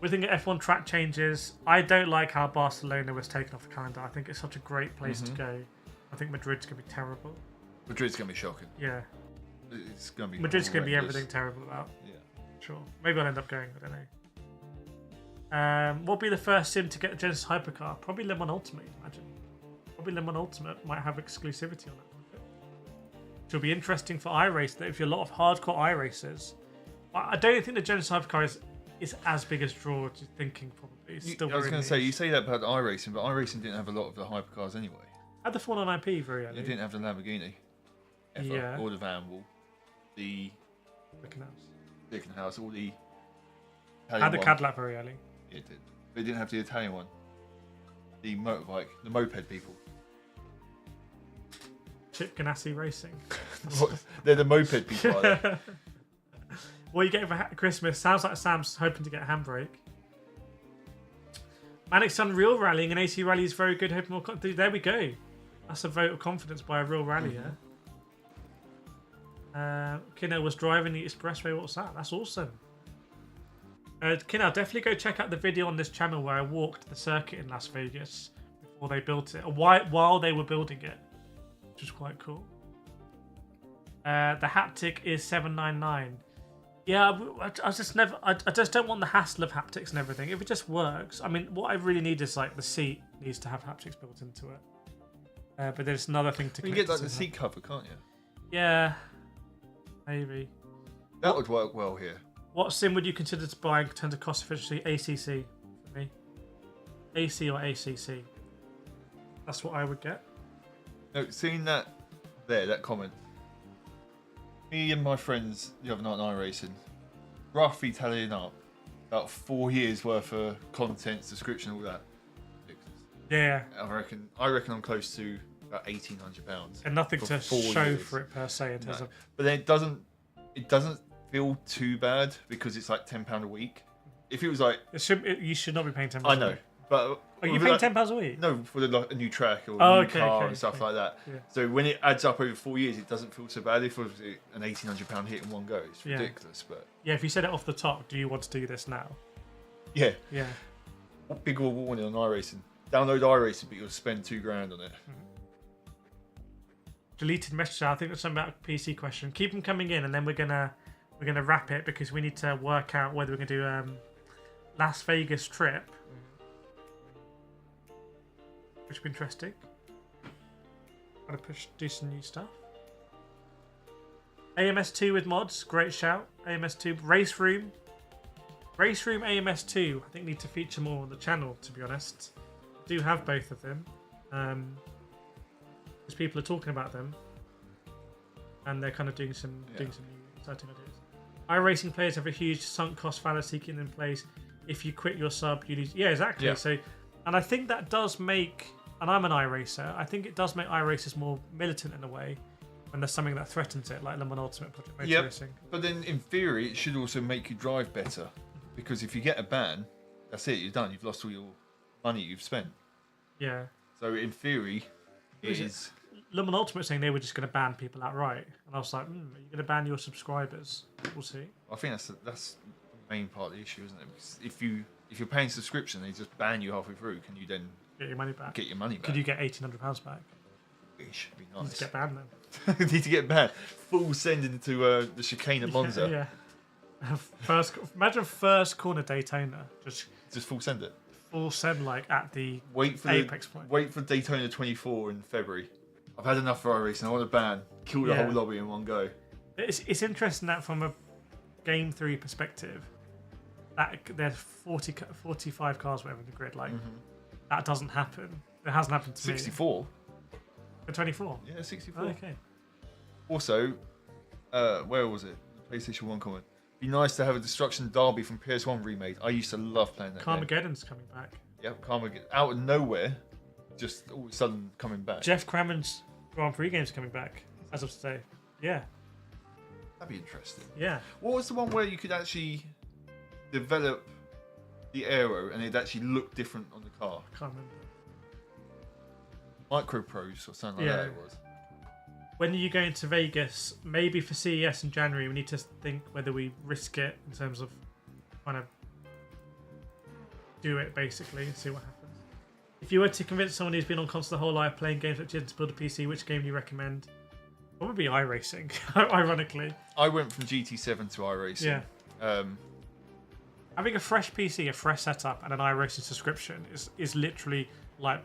We think F1 track changes. I don't like how Barcelona was taken off the calendar. I think it's such a great place to go. I think Madrid's going to be terrible. Madrid's going to be shocking. Yeah. It's going to be Madrid's going to be everything terrible about. Yeah. Sure. Maybe I'll end up going. I don't know. What'll be the first sim to get a Genesis Hypercar? Probably Le Mans Ultimate, imagine. Probably Le Mans Ultimate might have exclusivity on it. Which will be interesting for iRacing. If you're a lot of hardcore iRacers, I don't think the Genesis Hypercar is as big a draw as you're thinking, probably. It's still I was going to say, you say that about iRacing, but iRacing didn't have a lot of the hypercars anyway. Had the 499p very early. It didn't have the Lamborghini. Or the Vanwall. The Rickenhouse, all the Italian had the Cadillac very early. Yeah, it did. But it didn't have the Italian one. The motorbike, the moped people. Chip Ganassi Racing. They're the moped people, are they? What are you getting for Christmas? Sounds like Sam's hoping to get a handbrake. Manic's done real rallying, and AC Rally is very good. There we go. That's a vote of confidence by a real rally, Kinel was driving the expressway. What's that? That's awesome. Kinel, definitely go check out the video on this channel where I walked the circuit in Las Vegas before they built it, or while they were building it, which was quite cool. The haptic is 799. Yeah, I just don't want the hassle of haptics and everything. If it just works, I mean, what I really need is the seat needs to have haptics built into it. But there's another thing to. You can get the seat cover, can't you? Yeah, maybe. That would work well here. What sim would you consider to buy in terms of cost efficiency? ACC for me. AC or ACC. That's what I would get. No, seeing that comment. Me and my friends the other night on iRacing, roughly tallying up about 4 years worth of contents, description, all that. Yeah. I reckon I'm close to about £1,800. And nothing for to 4 show years. for it per se in terms of. But then it doesn't feel too bad because it's like £10 a week. If it was like, You should not be paying £10. I know, but are you paying £10 a week? No, for a new track or Oh, a new car okay, and stuff like that. Yeah. So when it adds up over 4 years, it doesn't feel so bad. If it was an £1,800 hit in one go, it's Yeah. ridiculous. But Yeah, if you said it off the top, do you want to do this now? yeah, Yeah. big warning on iRacing. Download iRacing, but you'll spend £2,000 on it. Deleted message. I think there's something about a PC question. Keep them coming in, and then we're gonna wrap it because we need to work out whether we're gonna do Las Vegas trip, which would be interesting. Gotta do some new stuff. AMS2 with mods, great shout. AMS2 Race Room AMS2. I think need to feature more on the channel. To be honest, I do have both of them. Because people are talking about them, and they're kind of doing some new exciting ideas. iRacing players have a huge sunk cost fallacy in place. If you quit your sub, you lose. Yeah, exactly. Yeah. So, and I think that does make, and I'm an iRacer, I think it does make iRacers more militant in a way when there's something that threatens it, like Le Mans Ultimate Project Motor Racing. But then in theory, it should also make you drive better, because if you get a ban, that's it. You're done. You've lost all your money you've spent. Yeah. So in theory, it is. Le Mans Ultimate saying they were just going to ban people outright, and I was like, are you going to ban your subscribers? We'll see. I think that's the main part of the issue, isn't it? Because if you're paying subscription, they just ban you halfway through. Can you then Get your money back. Could you get £1,800 back? It should be You need nice. to get banned then. Need to get banned. Full send into the chicane at Monza. Yeah. Imagine first corner Daytona. Just full send it. full send like at the Wait for apex point. Wait for Daytona 24 in February. I've had enough for iRacing. I want to ban. Kill the whole lobby in one go. It's interesting that from a Game 3 perspective, that there's 45 cars whatever in the grid. Like that doesn't happen. It hasn't happened to 64. me. For 24. Yeah, 64. Oh, okay. Also, where was it? The PlayStation 1 comment. Be nice to have a Destruction Derby from PS1 remade. I used to love playing that game. Carmageddon's coming back. Yep, Carmageddon. Out of nowhere, just all of a sudden coming back. Jeff Crammon's Grand Prix game's coming back as of today. Yeah. That'd be interesting. Yeah. What was the one where you could actually develop the aero and it'd actually look different on the car? Can't remember. Microprose or something like that it was. When are you going to Vegas? Maybe for CES in January. We need to think whether we risk it in terms of trying to do it basically and see what happens. If you were to convince someone who's been on console their whole life playing games like to build a PC, which game do you recommend? Probably iRacing, ironically. I went from GT7 to iRacing. Yeah. Having a fresh PC, a fresh setup, and an iRacing subscription is literally like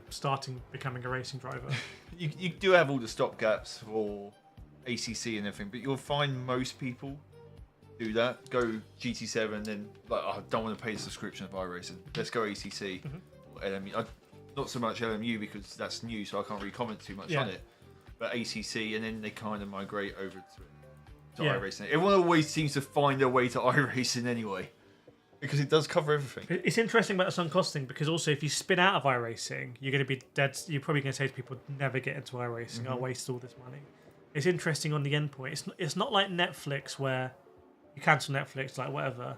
becoming a racing driver. You do have all the stopgaps for ACC and everything, but you'll find most people do that. Go GT7, then like I don't want to pay a subscription of iRacing. Let's go ACC or LMU. Not so much LMU because that's new, so I can't really comment too much on it. But ACC, and then they kind of migrate over to iRacing. Everyone always seems to find their way to iRacing anyway, because it does cover everything. It's interesting about the sunk cost thing because also if you spin out of iRacing, you're going to be dead. You're probably going to say to people, "Never get into iRacing. I'll waste all this money." It's interesting on the end point. It's not like Netflix where you cancel Netflix, like whatever,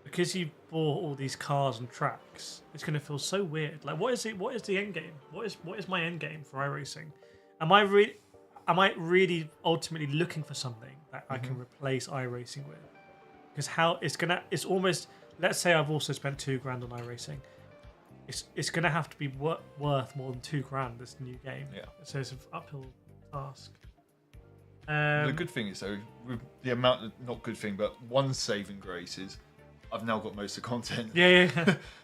because you bought all these cars and tracks. It's going to feel so weird. Like, what is it? What is the end game? What is my end game for iRacing? Am I really ultimately looking for something that I can replace iRacing with? Because it's almost, let's say I've also spent $2,000 on iRacing. It's gonna have to be worth more than $2,000 this new game. Yeah. So it's an uphill task. The good thing is though, with the amount of, not good thing, but one saving grace is I've now got most of the content. Yeah.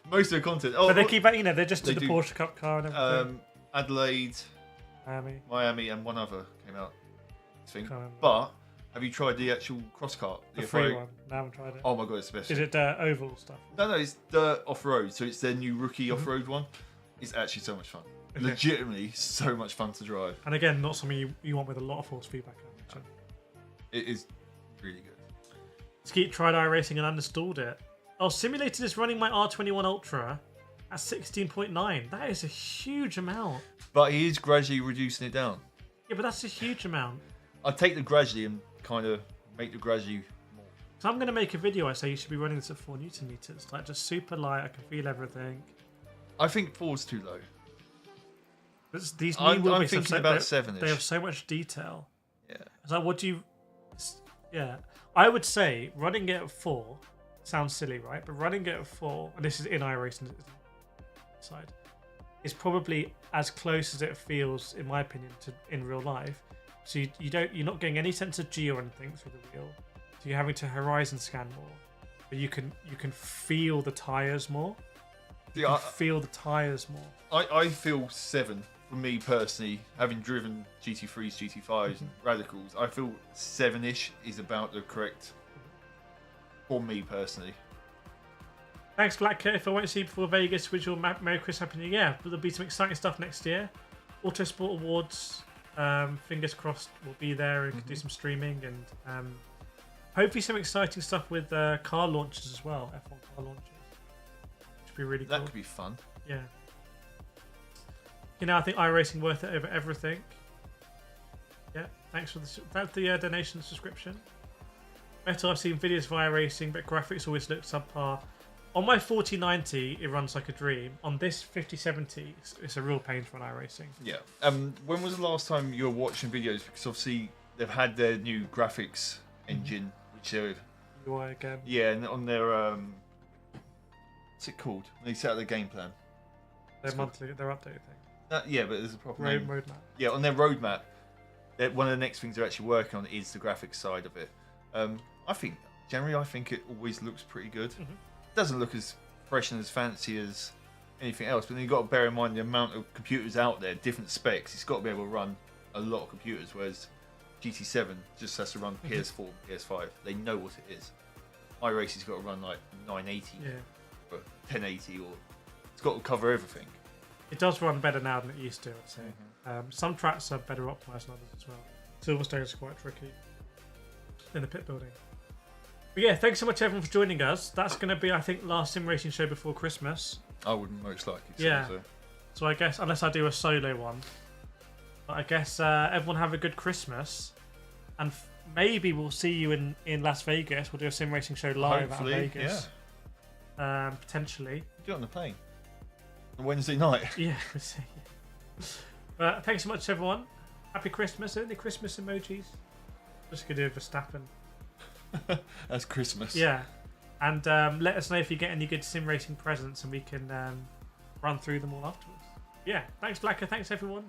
Most of the content. Oh, but they keep, they just did the do. Porsche Cup car and everything. Adelaide, Miami, and one other came out. I think. Can't remember. But have you tried the actual cross kart? The free one. No, I haven't tried it. Oh my god, it's the best. Is it oval stuff? No, it's the off-road. So it's their new rookie off-road one. It's actually so much fun. Okay. Legitimately so much fun to drive. And again, not something you want with a lot of force feedback. It is really good. Skeet tried iRacing and uninstalled it. Oh, Simulated is running my R21 Ultra at 16.9. That is a huge amount. But he is gradually reducing it down. Yeah, but that's a huge amount. I'd take the gradually and kind of make the gradually more. So I'm going to make a video. I say you should be running this at 4 Newton meters, like just super light. I can feel everything. I think 4's too low. These new I'm wheelbases thinking about 7-ish. They have so much detail. Yeah. It's like, what do you... Yeah. I would say running it at 4 sounds silly, right? But running it at 4, and this is in iRacing side, is probably as close as it feels, in my opinion, to in real life. So you're not getting any sense of G or anything through the wheel. So you're having to horizon scan more. But you can feel the tires more. You can feel the tires more. I feel 7. For me personally, having driven GT3s, GT5s, and Radicals, I feel 7-ish is about the correct for me personally. Thanks, Black Cat. If I won't see you before Vegas, wish you all Merry Christmas, Happy New Year. There'll be some exciting stuff next year. Autosport Awards, fingers crossed, we'll be there and do some streaming, and hopefully some exciting stuff with car launches as well. F1 car launches, which would be really cool. That could be fun. Yeah. I think iRacing worth it over everything. Yeah, thanks for the donation subscription. Better, I've seen videos of iRacing, but graphics always look subpar. On my 4090, it runs like a dream. On this 5070, it's a real pain for an iRacing. Yeah. When was the last time you were watching videos? Because obviously they've had their new graphics engine, which they're... UI again. Yeah, and on their... what's it called? When they set out their game plan. Their update thing. Yeah, but there's a proper name. Roadmap. Yeah, on their roadmap, one of the next things they're actually working on is the graphics side of it. I think it always looks pretty good. It doesn't look as fresh and as fancy as anything else, but then you've got to bear in mind the amount of computers out there, different specs. It's got to be able to run a lot of computers, whereas GT7 just has to run PS4, PS5. They know what it is. iRacing's got to run like 980 or 1080, or it's got to cover everything. It does run better now than it used to, I'd say. Some tracks are better optimized than others as well. Silverstone is quite tricky in the pit building. But yeah, thanks so much everyone for joining us. That's going to be, I think, last sim racing show before Christmas. I would most likely say yeah. so. So I guess, unless I do a solo one, but I guess everyone have a good Christmas, and maybe we'll see you in Las Vegas. We'll do a sim racing show live out of Vegas. Yeah. Potentially. Do it on the plane. On Wednesday night. Yeah. But thanks so much, everyone. Happy Christmas. Any Christmas emojis? Just gonna do Verstappen. That's Christmas. Yeah. And let us know if you get any good sim racing presents, and we can run through them all afterwards. Yeah. Thanks, Blacker. Thanks, everyone.